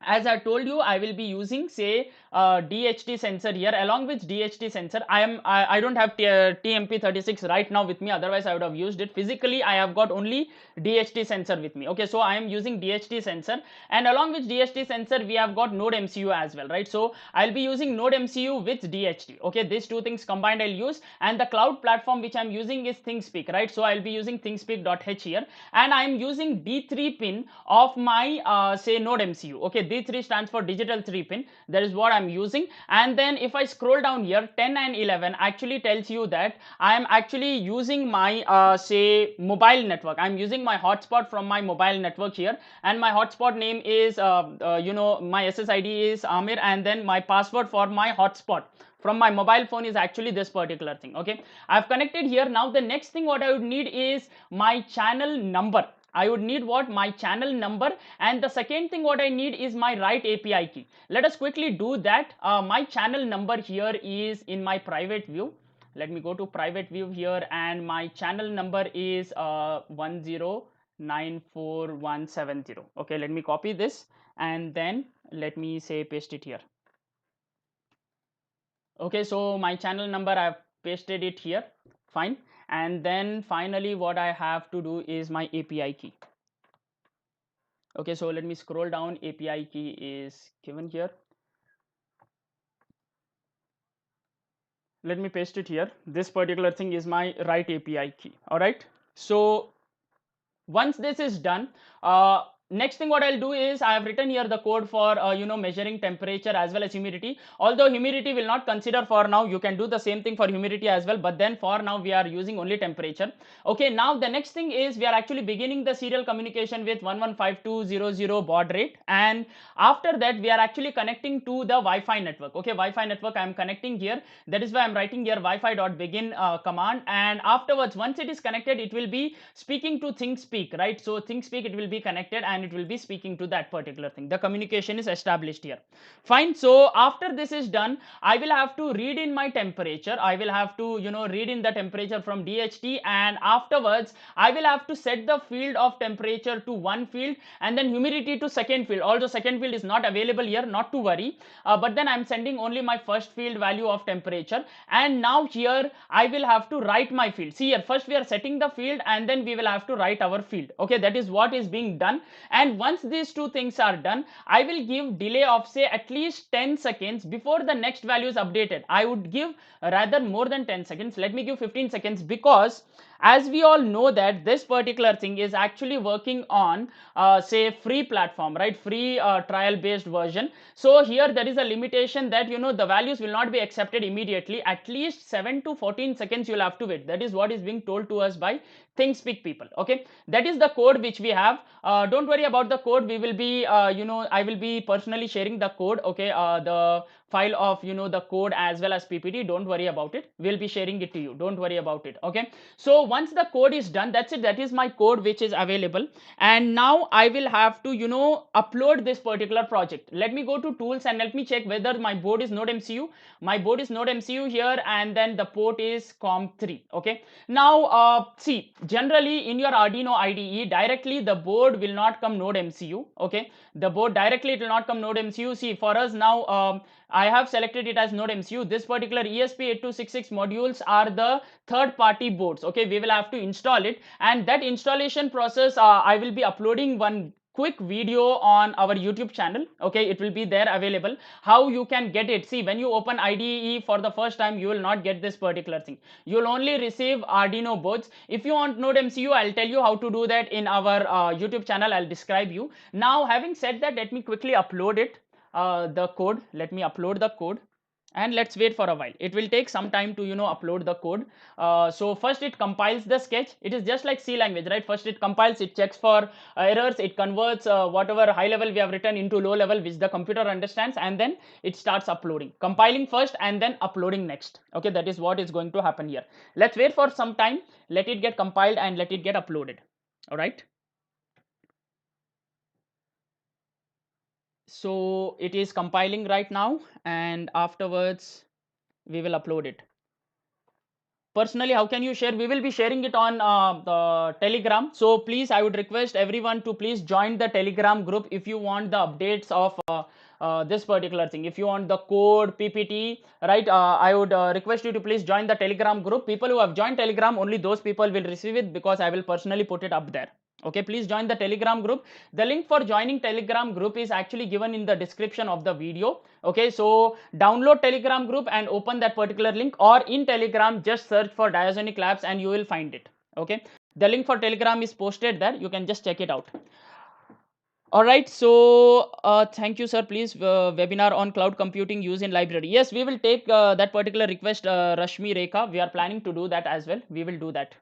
As I told you, I will be using, say, DHT sensor here. Along with DHT sensor, I don't have TMP36 right now with me, otherwise I would have used it. Physically I have got only DHT sensor with me. Okay, so I am using DHT sensor, and along with DHT sensor we have got node MCU as well, right? So I'll be using node MCU with DHT. Okay, these two things combined I'll use, and the cloud platform which I'm using is ThingSpeak, right? So I'll be using thingspeak.h here, and I'm using D3 pin of my say node MCU. Okay, D3 stands for digital 3 pin. That is what I'm I'm using. And then if I scroll down here, 10 and 11 actually tells you that I am actually using my say mobile network. I'm using my hotspot from my mobile network here, and my hotspot name is my SSID is Amir, and then my password for my hotspot from my mobile phone is actually this particular thing. Okay, I've connected here. Now the next thing what I would need is my channel number. I would need what? My channel number. And the second thing what I need is my right API key. Let us quickly do that. My channel number here is in my private view. Let me go to private view here, and my channel number is 1094170. Okay, let me copy this and then let me say paste it here. Okay, so my channel number, I've pasted it here. Fine. And then finally what I have to do is my API key. Okay, so let me scroll down. API key is given here. Let me paste it here. This particular thing is my right API key. All right, so once this is done, next thing what I'll do is I have written here the code for measuring temperature as well as humidity. Although humidity will not consider for now, you can do the same thing for humidity as well, but then for now we are using only temperature. Okay, now the next thing is we are actually beginning the serial communication with 115200 baud rate, and after that we are actually connecting to the Wi-Fi network. Okay, Wi-Fi network I am connecting here. That is why I'm writing here wi-fi.begin command, and afterwards once it is connected, it will be speaking to ThinkSpeak, right? So ThinkSpeak, it will be connected and it will be speaking to that particular thing. The communication is established here. Fine. So after this is done, I will have to read in my temperature. I will have to read in the temperature from DHT, and afterwards I will have to set the field of temperature to one field and then humidity to second field. Although second field is not available here, not to worry, but then I'm sending only my first field value of temperature. And now here I will have to write my field. See here, first we are setting the field and then we will have to write our field. Okay, that is what is being done. And once these two things are done, I will give delay of say at least 10 seconds before the next value is updated. I would give rather more than 10 seconds. Let me give 15 seconds, because as we all know that this particular thing is actually working on say free platform, right? Free trial based version. So here there is a limitation that the values will not be accepted immediately. At least 7 to 14 seconds you'll have to wait. That is what is being told to us by ThinkSpeak people. Okay, that is the code which we have. Don't worry about the code. We will be I will be personally sharing the code. Okay, the file of the code as well as PPT. Don't worry about it. We'll be sharing it to you. Don't worry about it. Okay, so once the code is done, that's it. That is my code which is available. And now I will have to upload this particular project. Let me go to tools and let me check whether my board is Node MCU. My board is Node MCU here, and then the port is COM3. Okay, now see, generally in your Arduino IDE directly the board will not come Node MCU. Okay, the board directly it will not come Node MCU. See, for us now I have selected it as Node MCU. This particular ESP8266 modules are the third party boards. Okay, we will have to install it, and that installation process I will be uploading one quick video on our YouTube channel. Okay, it will be there available, how you can get it. See, when you open IDE for the first time, you will not get this particular thing. You will only receive Arduino boards. If you want Node MCU, I'll tell you how to do that in our YouTube channel. I'll describe you. Now, having said that, let me quickly upload it, the code. Let me upload the code, and let's wait for a while. It will take some time to upload the code. So first it compiles the sketch. It is just like C language, right? First it compiles, it checks for errors, it converts whatever high level we have written into low level which the computer understands, and then it starts uploading. Compiling first and then uploading next. Okay, that is what is going to happen here. Let's wait for some time. Let it get compiled and let it get uploaded. All right, so it is compiling right now, and afterwards we will upload it. Personally, how can you share? We will be sharing it on the Telegram. So please, I would request everyone to please join the Telegram group if you want the updates of this particular thing. If you want the code, PPT, right? I would request you to please join the Telegram group. People who have joined Telegram, only those people will receive it, because I will personally put it up there. Okay, please join the Telegram group. The link for joining Telegram group is actually given in the description of the video. Okay, so download Telegram group and open that particular link, or in Telegram just search for Diazonic Labs and you will find it. Okay, the link for Telegram is posted there. You can just check it out. All right, so thank you, sir. Please, webinar on cloud computing use in library. Yes, we will take that particular request, Rashmi Rekha. We are planning to do that as well. We will do that.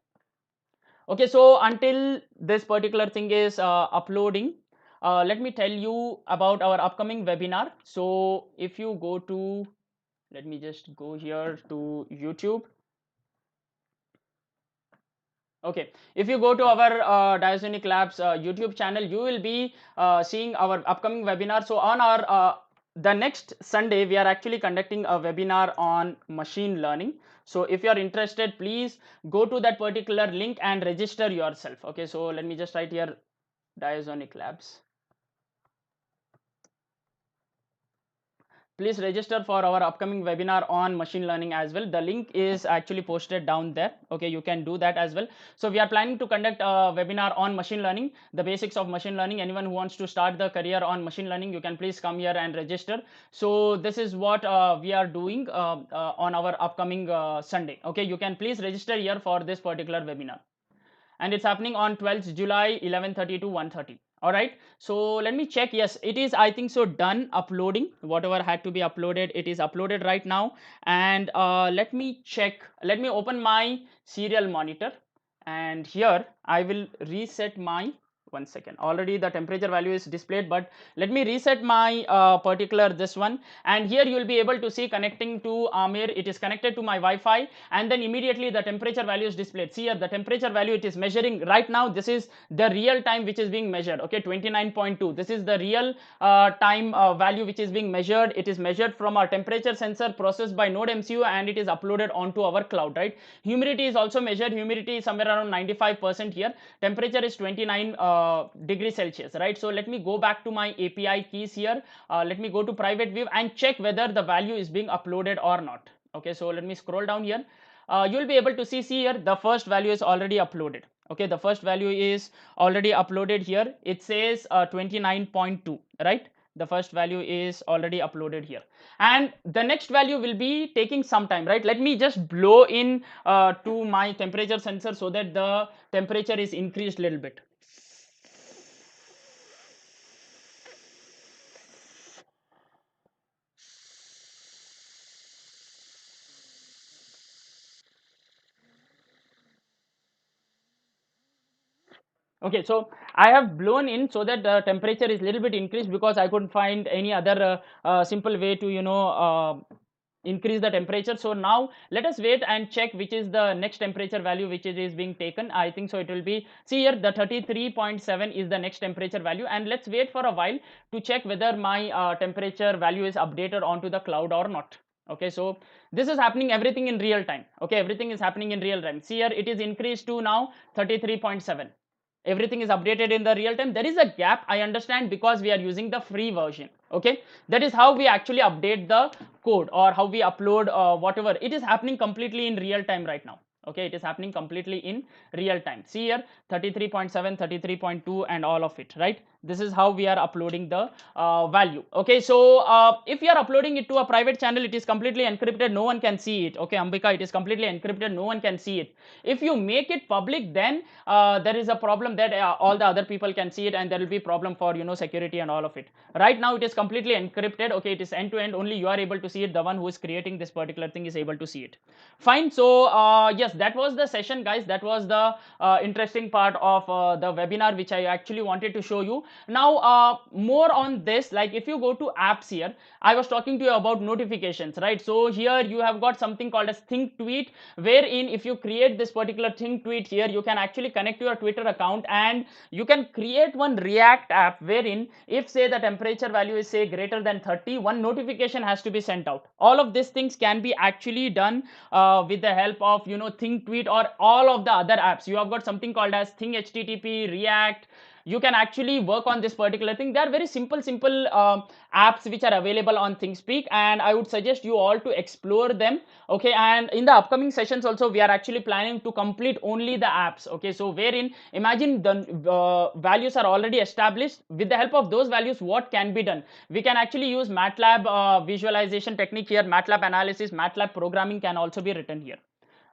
Okay, so until this particular thing is uploading, let me tell you about our upcoming webinar. So if you go to, let me just go here to YouTube. Okay, if you go to our Diazonic Labs YouTube channel, you will be seeing our upcoming webinar. So on our the next Sunday, we are actually conducting a webinar on machine learning. So if you are interested, please go to that particular link and register yourself. Okay, so let me just write here Diazonic Labs. Please register for our upcoming webinar on machine learning as well. The link is actually posted down there. Okay, you can do that as well. So we are planning to conduct a webinar on machine learning, the basics of machine learning. Anyone who wants to start the career on machine learning, you can please come here and register. So this is what we are doing on our upcoming Sunday. Okay, you can please register here for this particular webinar, and it's happening on 12th July 11:30 to 1:30. All right, so let me check. Yes, it is, I think so, done uploading. Whatever had to be uploaded, it is uploaded right now. And let me check. Let me open my serial monitor, and here I will reset my, one second, already the temperature value is displayed, but let me reset my particular this one, and here you will be able to see connecting to Amir. It is connected to my Wi-Fi, and then immediately the temperature value is displayed. See here, the temperature value it is measuring right now. This is the real time which is being measured. Okay, 29.2. This is the real time value which is being measured. It is measured from our temperature sensor processed by Node MCU, and it is uploaded onto our cloud, right? Humidity is also measured. Humidity is somewhere around 95% here. Temperature is 29 degrees Celsius, right? So let me go back to my API keys here. Let me go to private view and check whether the value is being uploaded or not. Okay, so let me scroll down here. You'll be able to see here the first value is already uploaded. Okay, the first value is already uploaded here. It says 29.2, right? The first value is already uploaded here, and the next value will be taking some time, right? Let me just blow in to my temperature sensor so that the temperature is increased a little bit. Okay, so I have blown in so that the temperature is a little bit increased, because I couldn't find any other simple way to increase the temperature. So now let us wait and check which is the next temperature value which is being taken. I think so it will be, see here, the 33.7 is the next temperature value, and let's wait for a while to check whether my temperature value is updated onto the cloud or not. Okay, so this is happening everything in real time. Okay, everything is happening in real time. See here, it is increased to now 33.7. Everything is updated in the real time. There is a gap, I understand, because we are using the free version. Okay, that is how we actually update the code, or how we upload whatever. It is happening completely in real time right now. Okay, it is happening completely in real time. See here, 33.7, 33.2, and all of it, right? This is how we are uploading the value. Okay, so if you are uploading it to a private channel, it is completely encrypted, no one can see it. Okay, Ambika, it is completely encrypted, no one can see it. If you make it public, then there is a problem that all the other people can see it, and there will be problem for security and all of it. Right now it is completely encrypted. Okay, it is end to end, only you are able to see it. The one who is creating this particular thing is able to see it. Fine. So yes, that was the session, guys. That was the interesting part of the webinar which I actually wanted to show you. Now more on this, like if you go to apps here, I was talking to you about notifications, right? So here you have got something called as think tweet, wherein if you create this particular think tweet here, you can actually connect to your Twitter account, and you can create one React app wherein if say the temperature value is say greater than 30, one notification has to be sent out. All of these things can be actually done with the help of think tweet or all of the other apps. You have got something called as think HTTP, React. You can actually work on this particular thing. They are very simple apps which are available on ThinkSpeak, and I would suggest you all to explore them. Okay, and in the upcoming sessions also, we are actually planning to complete only the apps. Okay, so wherein imagine the values are already established. With the help of those values, what can be done? We can actually use MATLAB visualization technique here, MATLAB analysis, MATLAB programming can also be written here.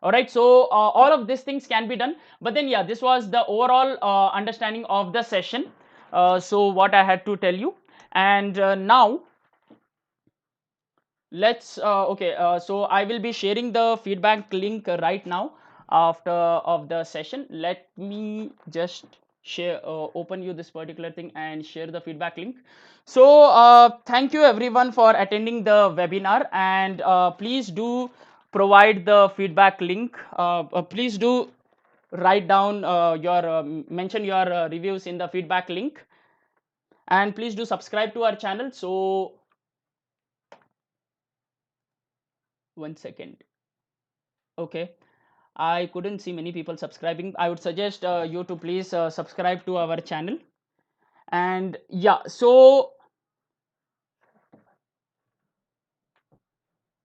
All right, so all of these things can be done. But then yeah, this was the overall understanding of the session. So what I had to tell you. And now let's okay, so I will be sharing the feedback link right now after of the session. Let me just share open you this particular thing and share the feedback link. So thank you everyone for attending the webinar, and please do provide the feedback link. Please do write down your mention your reviews in the feedback link, and please do subscribe to our channel. So one second. Okay, I couldn't see many people subscribing. I would suggest you to please subscribe to our channel. And yeah, so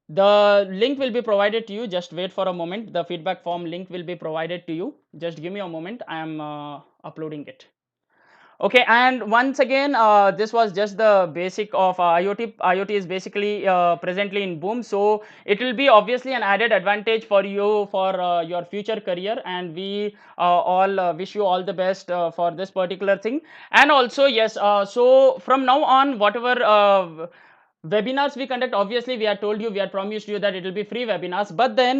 the link will be provided to you. Just wait for a moment. The feedback form link will be provided to you. Just give me a moment. I am uploading it. Okay, and once again, this was just the basic of IoT. IoT is basically presently in boom, so it will be obviously an added advantage for you for your future career, and we all wish you all the best for this particular thing. And also, yes, so from now on, whatever webinars we conduct, obviously we are told you, we are promised you that it will be free webinars, but then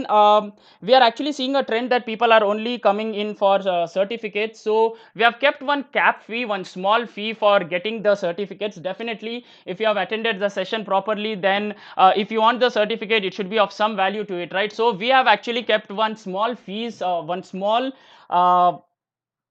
we are actually seeing a trend that people are only coming in for certificates. So we have kept one cap fee, one small fee for getting the certificates. Definitely if you have attended the session properly, then if you want the certificate, it should be of some value to it, right? So we have actually kept one small fees, one small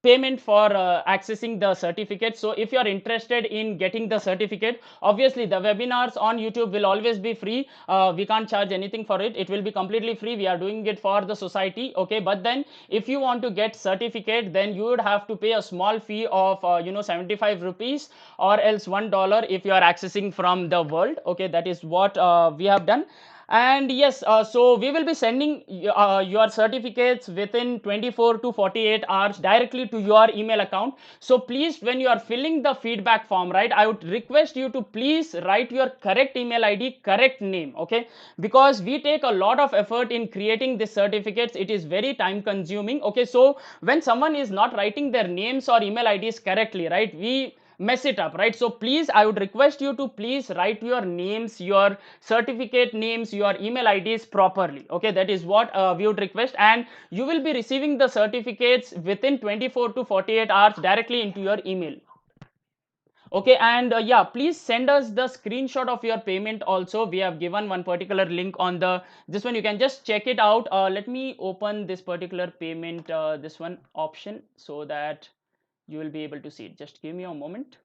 payment for accessing the certificate. So if you are interested in getting the certificate, obviously the webinars on YouTube will always be free. We can't charge anything for it. It will be completely free. We are doing it for the society. Okay, but then if you want to get certificate, then you would have to pay a small fee of 75 rupees, or else $1 if you are accessing from the world. Okay, that is what we have done. And yes, so we will be sending your certificates within 24 to 48 hours directly to your email account. So please, when you are filling the feedback form, right, I would request you to please write your correct email ID, correct name. Okay, because we take a lot of effort in creating these certificates. It is very time consuming. Okay, so when someone is not writing their names or email IDs correctly, right, we mess it up, right? So please, I would request you to please write your names, your certificate names, your email IDs properly. Okay, that is what we would request, and you will be receiving the certificates within 24 to 48 hours directly into your email. Okay, and yeah, please send us the screenshot of your payment also. We have given one particular link on the this one. You can just check it out. Let me open this particular payment, this one option, so that you will be able to see it. Just give me a moment.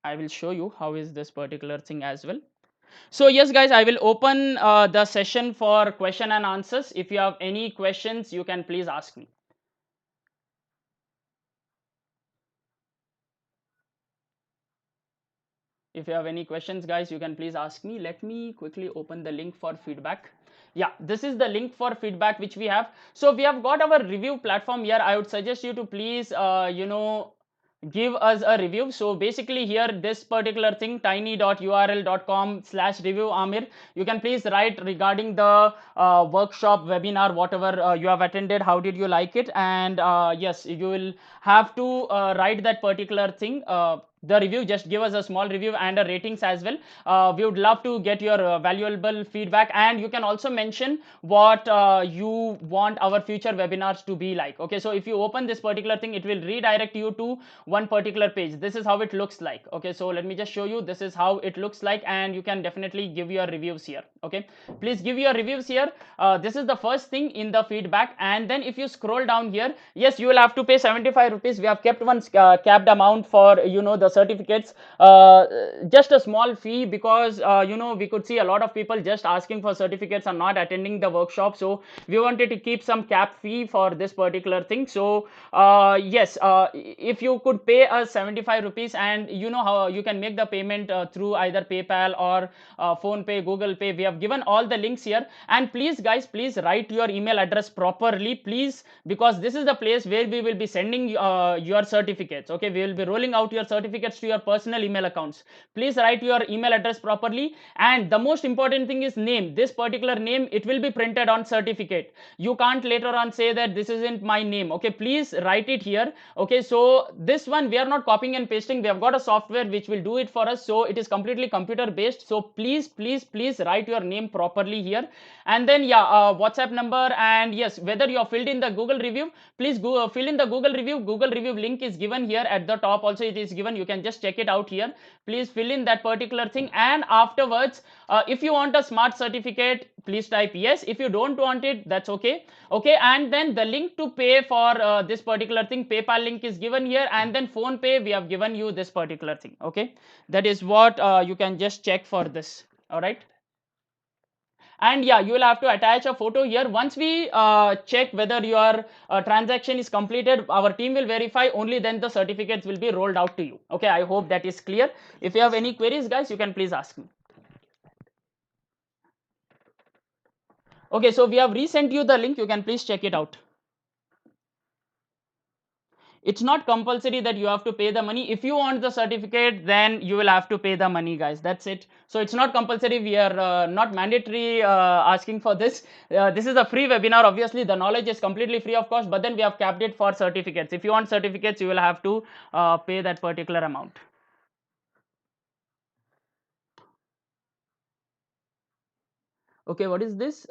I will show you how is this particular thing as well. So yes guys, I will open the session for question and answers. If you have any questions, you can please ask me. If you have any questions guys, you can please ask me. Let me quickly open the link for feedback. Yeah, this is the link for feedback which we have. So we have got our review platform here. I would suggest you to please give us a review. So basically here, this particular thing, tiny.url.com/review Amir, you can please write regarding the workshop, webinar, whatever you have attended, how did you like it. And yes, you will have to write that particular thing, the review. Just give us a small review and a ratings as well. We would love to get your valuable feedback, and you can also mention what you want our future webinars to be like. Okay, so if you open this particular thing, it will redirect you to one particular page. This is how it looks like. Okay, so let me just show you. This is how it looks like, and you can definitely give your reviews here. Okay, please give your reviews here. This is the first thing in the feedback, and then if you scroll down here, yes, you will have to pay 75 rupees. We have kept one capped amount for the certificates, just a small fee, because we could see a lot of people just asking for certificates and not attending the workshop. So we wanted to keep some cap fee for this particular thing. So yes, if you could pay us 75 rupees, and you know how you can make the payment through either PayPal or phone pay, Google Pay. We have given all the links here. And please guys, please write your email address properly, please, because this is the place where we will be sending your certificates. Okay, we will be rolling out your certificates to your personal email accounts. Please write your email address properly, and the most important thing is name. This particular name, it will be printed on certificate. You can't later on say that this isn't my name. Okay, please write it here. Okay, so this one we are not copying and pasting. We have got a software which will do it for us, so it is completely computer based. So please write your name properly here. And then yeah, WhatsApp number, and yes, whether you have filled in the Google review, please go fill in the Google review. Google review link is given here at the top. Also it is given, you can just check it out here. Please fill in that particular thing, and afterwards if you want a smart certificate, please type yes. If you don't want it, that's okay. Okay, and then the link to pay for this particular thing, PayPal link is given here, and then phone pay, we have given you this particular thing. Okay, that is what you can just check for this. All right, and yeah, you will have to attach a photo here. Once we check whether your transaction is completed, our team will verify, only then the certificates will be rolled out to you. Okay, I hope that is clear. If you have any queries guys, you can please ask me. Okay, so we have resent you the link, you can please check it out. It's not compulsory that you have to pay the money. If you want the certificate, then you will have to pay the money guys, that's it. So it's not compulsory, we are not mandatory asking for this. This is a free webinar. Obviously the knowledge is completely free of cost, but then we have capped it for certificates. If you want certificates, you will have to pay that particular amount. Okay, what is this?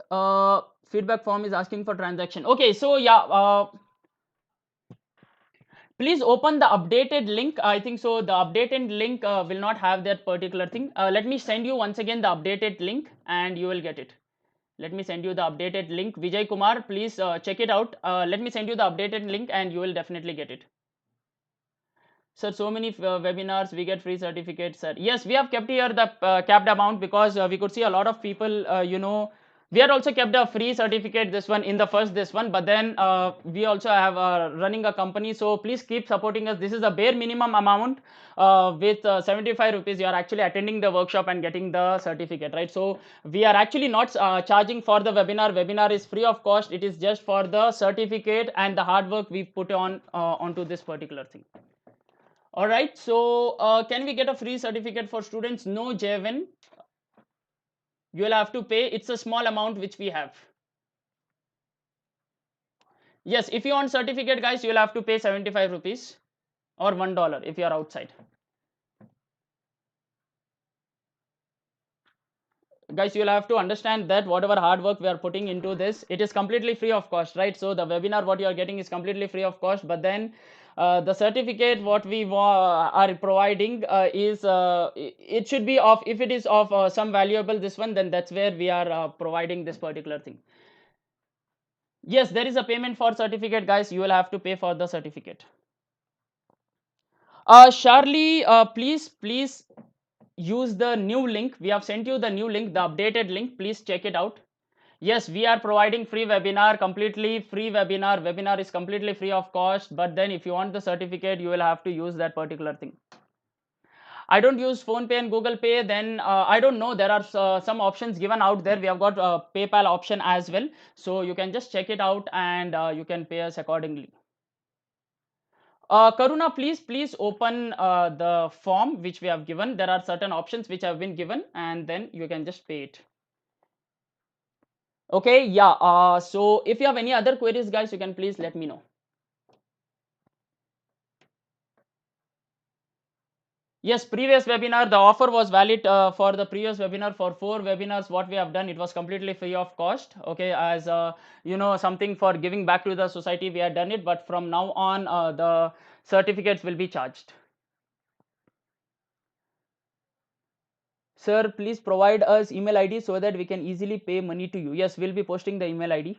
Feedback form is asking for transaction. Okay, so yeah, please open the updated link. I think so the updated link will not have that particular thing. Let me send you once again the updated link and you will get it. Let me send you the updated link. Vijay Kumar, please check it out. Let me send you the updated link and you will definitely get it. Sir, so many webinars, we get free certificates, sir. Yes, we have kept here the capped amount because we could see a lot of people, we are also kept a free certificate, this one in the first, this one, but then we also have running a company. So please keep supporting us. This is the bare minimum amount. With 75 rupees, you are actually attending the workshop and getting the certificate, right? So we are actually not charging for the webinar. Webinar is free of cost. It is just for the certificate and the hard work we put on onto this particular thing. All right, so can we get a free certificate for students? No, Jevin. You will have to pay. It's a small amount which we have. Yes, if you want certificate, guys, you will have to pay 75 rupees or $1 if you are outside. Guys, you'll have to understand that whatever hard work we are putting into this, it is completely free of cost, right? So the webinar what you are getting is completely free of cost, but then the certificate what we are providing is it should be of, if it is of some valuable this one, then that's where we are providing this particular thing. Yes, there is a payment for certificate, guys. You will have to pay for the certificate. Charlie, please use the new link. We have sent you the new link, the updated link. Please check it out. Yes, we are providing free webinar, completely free webinar. Webinar is completely free of cost, but then if you want the certificate, you will have to use that particular thing. I don't use phone pay and Google Pay. Then I don't know, there are some options given out there. We have got a PayPal option as well, so you can just check it out and you can pay us accordingly. Karuna, please open the form which we have given. There are certain options which have been given, and then you can just pay it. Okay, yeah. So if you have any other queries, guys, you can please let me know. Yes, previous webinar, the offer was valid for the previous webinar. For 4 webinars what we have done, it was completely free of cost. Okay, as something for giving back to the society, we had done it, but from now on the certificates will be charged. Sir, please provide us email ID so that we can easily pay money to you. Yes, we'll be posting the email ID.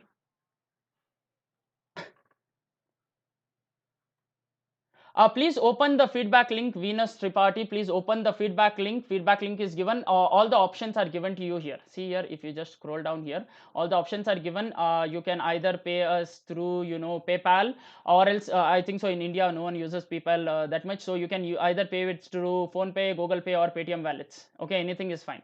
Please open the feedback link, Venus Tripathi. Please open the feedback link. Feedback link is given. All the options are given to you here. See here, if you just scroll down here, all the options are given. You can either pay us through, PayPal, or else I think so in India no one uses PayPal that much. So you can either pay it through PhonePe, Google Pay, or Paytm wallets. Okay, anything is fine.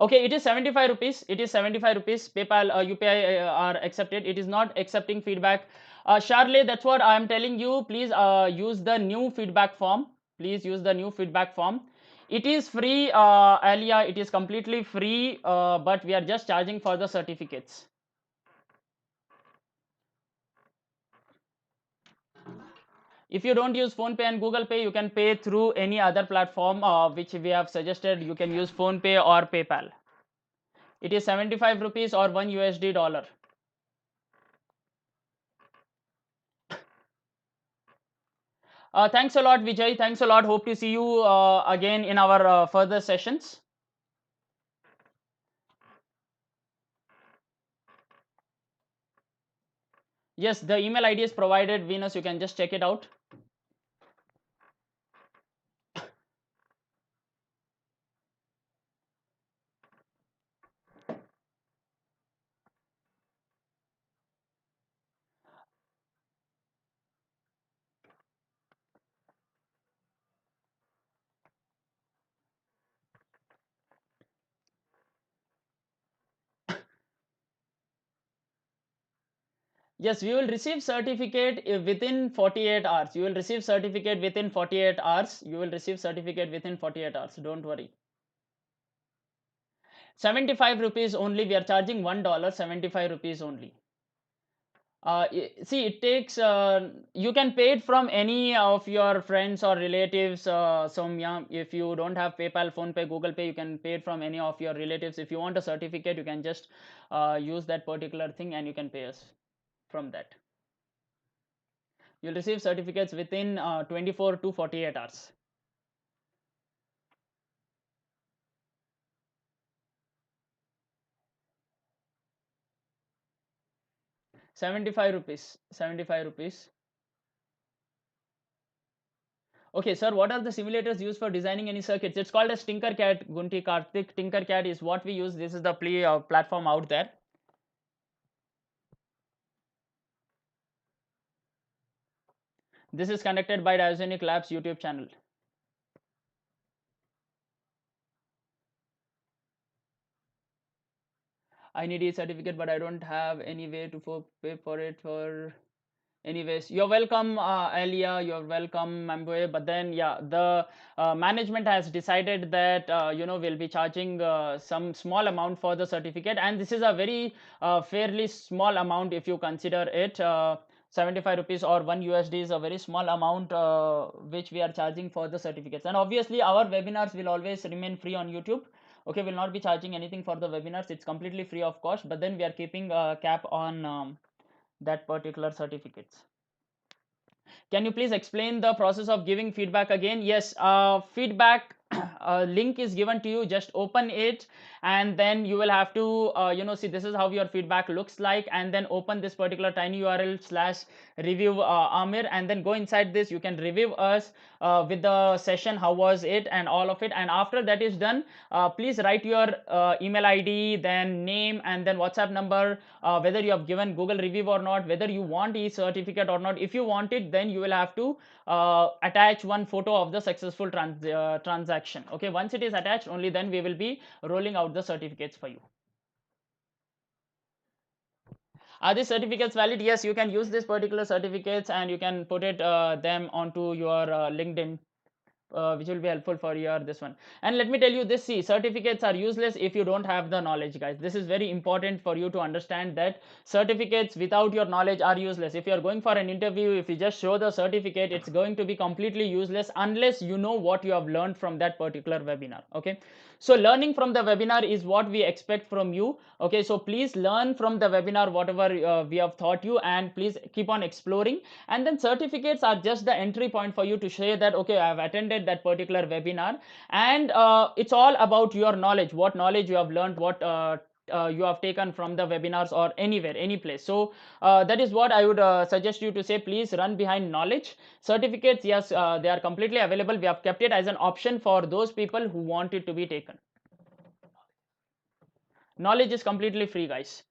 Okay, it is 75 rupees. It is 75 rupees. PayPal, UPI are accepted. It is not accepting feedback. Charlie, that's what I am telling you. Please use the new feedback form. Please use the new feedback form. It is free, Alia. It is completely free, but we are just charging for the certificates. If you don't use PhonePe and Google Pay, you can pay through any other platform which we have suggested. You can use PhonePe or PayPal. It is 75 rupees or 1 USD dollar. Thanks a lot, Vijay. Thanks a lot. Hope to see you again in our further sessions. Yes, the email ID is provided, Venus. You can just check it out. Yes, we will receive certificate within 48 hours. You will receive certificate within 48 hours. You will receive certificate within 48 hours. Don't worry. 75 rupees only. We are charging $1. 75 rupees only. See, it takes, you can pay it from any of your friends or relatives, Soumya. If you don't have PayPal, PhonePe, Google Pay, you can pay it from any of your relatives. If you want a certificate, you can just use that particular thing and you can pay us from that. You'll receive certificates within 24 to 48 hours. 75 rupees. 75 rupees. Okay, sir, what are the simulators used for designing any circuits? It's called as Tinkercad, Gunti Karthik. Tinkercad is what we use. This is the platform out there. This is conducted by Diazoniclabs YouTube channel. I need a certificate, but I don't have any way to pay for it. For anyways, you're welcome, Alia. You're welcome, Mamboe. But then, yeah, the management has decided that we'll be charging some small amount for the certificate, and this is a very fairly small amount if you consider it. 75 rupees or 1 USD is a very small amount which we are charging for the certificates. And obviously, our webinars will always remain free on YouTube. Okay, we'll not be charging anything for the webinars. It's completely free of cost, but then we are keeping a cap on that particular certificates. Can you please explain the process of giving feedback again? Yes, feedback link is given to you. Just open it, and then you will have to see, this is how your feedback looks like, and then open this particular tiny URL slash review Amir, and then go inside this. You can review us with the session, how was it, and all of it. And after that is done, please write your email ID, then name, and then WhatsApp number, whether you have given Google review or not, whether you want e-certificate or not. If you want it, then you will have to attach one photo of the successful transaction. Okay, once it is attached, only then we will be rolling out the certificates for you. Are these certificates valid? Yes, you can use these particular certificates and you can put it them onto your LinkedIn, which will be helpful for your this one. And let me tell you this, see, certificates are useless if you don't have the knowledge, guys. This is very important for you to understand, that certificates without your knowledge are useless. If you are going for an interview, if you just show the certificate, it's going to be completely useless unless you know what you have learned from that particular webinar. Okay, so learning from the webinar is what we expect from you. Okay, so please learn from the webinar whatever we have taught you, and please keep on exploring. And then certificates are just the entry point for you to say that, okay, I have attended that particular webinar, and it's all about your knowledge, what knowledge you have learned, what you have taken from the webinars or anywhere, any place. So that is what I would suggest you to say. Please run behind knowledge. Certificates, yes, they are completely available. We have kept it as an option for those people who want it to be taken. Knowledge is completely free, guys.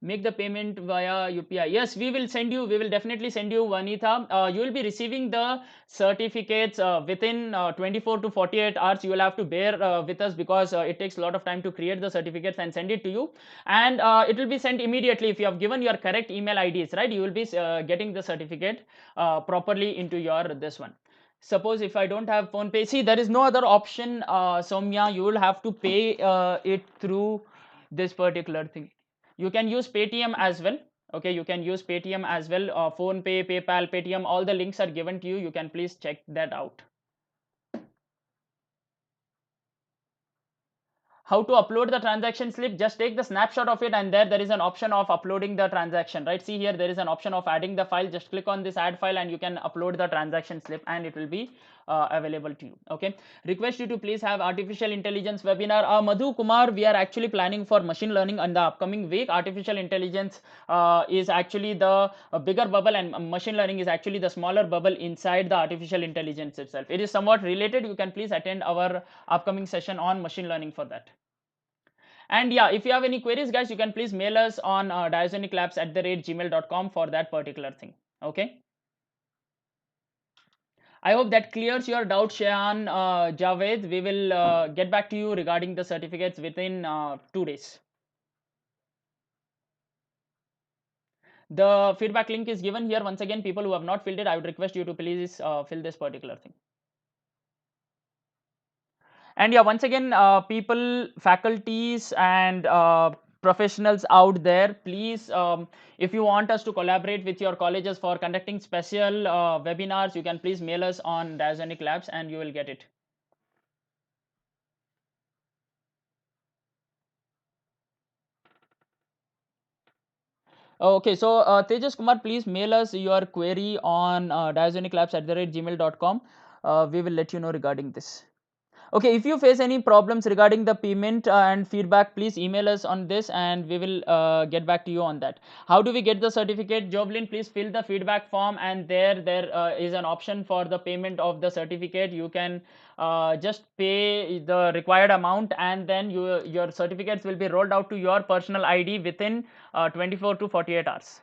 Make the payment via UPI. Yes, we will send you, we will definitely send you, Vanitha. You will be receiving the certificates within 24 to 48 hours. You will have to bear with us, because it takes a lot of time to create the certificates and send it to you, and it will be sent immediately. If you have given your correct email IDs, right, you will be getting the certificate properly into your this one. Suppose if I don't have phone pay, see, there is no other option, Soumya. You will have to pay it through this particular thing. You can use Paytm as well. Okay, you can use Paytm as well. Phone pay, PayPal, Paytm, all the links are given to you. You can please check that out. How to upload the transaction slip? Just take the snapshot of it, and there is an option of uploading the transaction, right? See here, there is an option of adding the file. Just click on this add file and you can upload the transaction slip, and it will be available to you. Okay, request you to please have artificial intelligence webinar. Madhu Kumar, we are actually planning for machine learning in the upcoming week. Artificial intelligence is actually the bigger bubble, and machine learning is actually the smaller bubble inside the artificial intelligence itself. It is somewhat related. You can please attend our upcoming session on machine learning for that. And yeah, if you have any queries, guys, you can please mail us on diazoniclabs@gmail.com for that particular thing. Okay. I hope that clears your doubt, Shayan Javed. We will get back to you regarding the certificates within 2 days. The feedback link is given here. Once again, people who have not filled it, I would request you to please fill this particular thing. And yeah, once again, people, faculties, and professionals out there, please, if you want us to collaborate with your colleges for conducting special webinars, you can please mail us on Diazonic Labs and you will get it. Okay, so Tejas Kumar, please mail us your query on diazoniclabs@gmail.com. We will let you know regarding this. Okay, if you face any problems regarding the payment and feedback, please email us on this and we will get back to you on that. How do we get the certificate? Joblin, please fill the feedback form, and there is an option for the payment of the certificate. You can just pay the required amount, and then your certificates will be rolled out to your personal ID within 24 to 48 hours.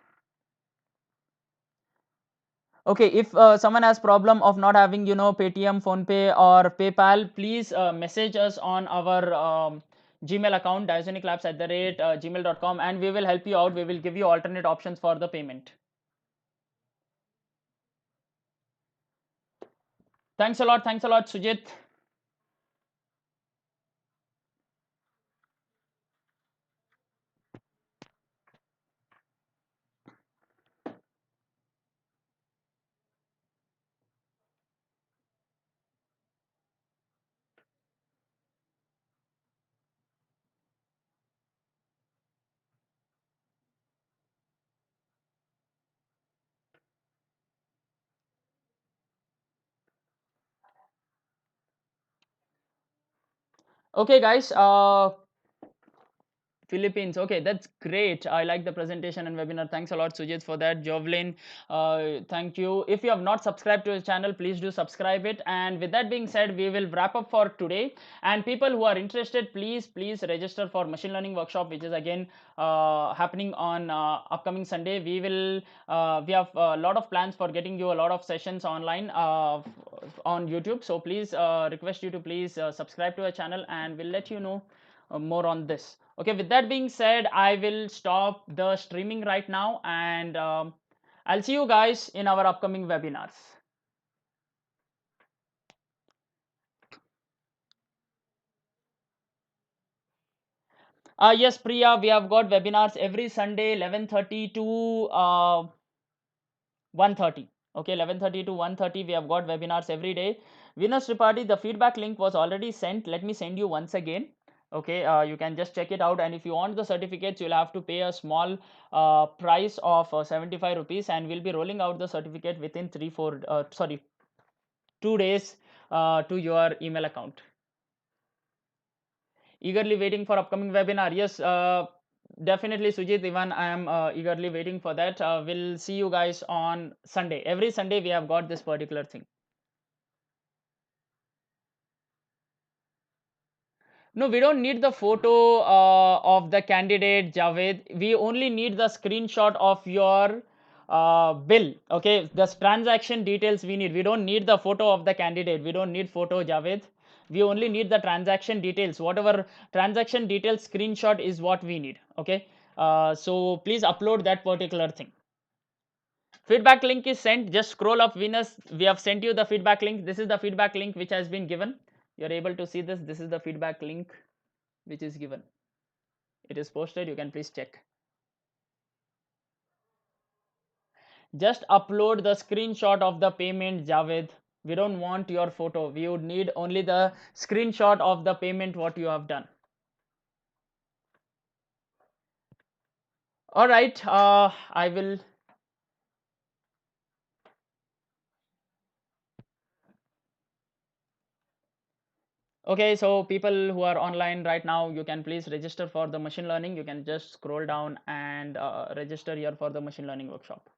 Okay, if someone has problem of not having, Paytm, phone pay, or PayPal, please message us on our Gmail account, diazoniclabs@gmail.com, and we will help you out. We will give you alternate options for the payment. Thanks a lot, Sujit. Okay, guys, Philippines. Okay, that's great. I like the presentation and webinar. Thanks a lot, Sujit, for that. Jovlin, thank you. If you have not subscribed to the channel, please do subscribe it. And with that being said, we will wrap up for today. And people who are interested, please register for machine learning workshop, which is again happening on upcoming Sunday. We have a lot of plans for getting you a lot of sessions online on YouTube. So please request you to please subscribe to our channel, and we'll let you know more on this. Okay, with that being said, I will stop the streaming right now, and I'll see you guys in our upcoming webinars. Yes, Priya, we have got webinars every Sunday, 11:30 to 1:30. Okay, 11:30 to 1:30, we have got webinars every day. Winners Tripathi, the feedback link was already sent. Let me send you once again. Okay, you can just check it out, and if you want the certificates, you'll have to pay a small price of 75 rupees, and we'll be rolling out the certificate within 2 days to your email account. Eagerly waiting for upcoming webinar. Yes, definitely, Sujit. Even I am eagerly waiting for that. We'll see you guys on Sunday. Every Sunday we have got this particular thing. No, we don't need the photo of the candidate Javed. We only need the screenshot of your bill. Okay, the transaction details we need. We don't need the photo of the candidate. We don't need photo Javed. We only need the transaction details. Whatever transaction details screenshot is what we need. Okay, so please upload that particular thing. Feedback link is sent. Just scroll up, Venus. We have sent you the feedback link. This is the feedback link which has been given. You're able to see this. This is the feedback link which is given. It is posted. You can please check. Just upload the screenshot of the payment, Javed. We don't want your photo. We would need only the screenshot of the payment what you have done. All right. I will. Okay, so people who are online right now, you can please register for the machine learning. You can just scroll down and register here for the machine learning workshop.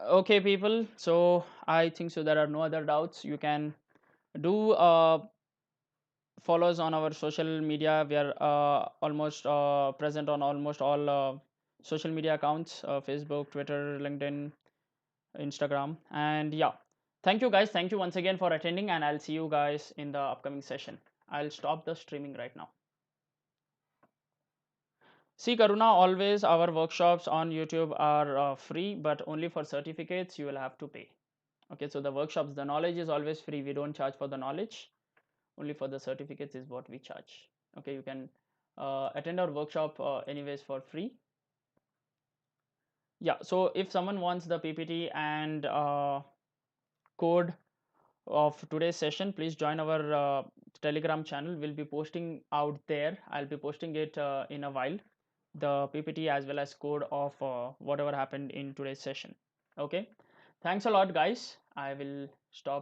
Okay, people. So I think so. There are no other doubts. You can do follow us on our social media. We are almost present on almost all social media accounts: Facebook, Twitter, LinkedIn, Instagram, and yeah. Thank you, guys. Thank you once again for attending, and I'll see you guys in the upcoming session. I'll stop the streaming right now. See, Karuna, always our workshops on YouTube are free, but only for certificates you will have to pay. Okay, so the workshops, the knowledge is always free. We don't charge for the knowledge. Only for the certificates is what we charge. Okay, you can attend our workshop anyways for free. Yeah, so if someone wants the PPT and code of today's session, please join our Telegram channel. We'll be posting out there. I'll be posting it in a while, the PPT as well as code of whatever happened in today's session. Okay, thanks a lot, guys. I will stop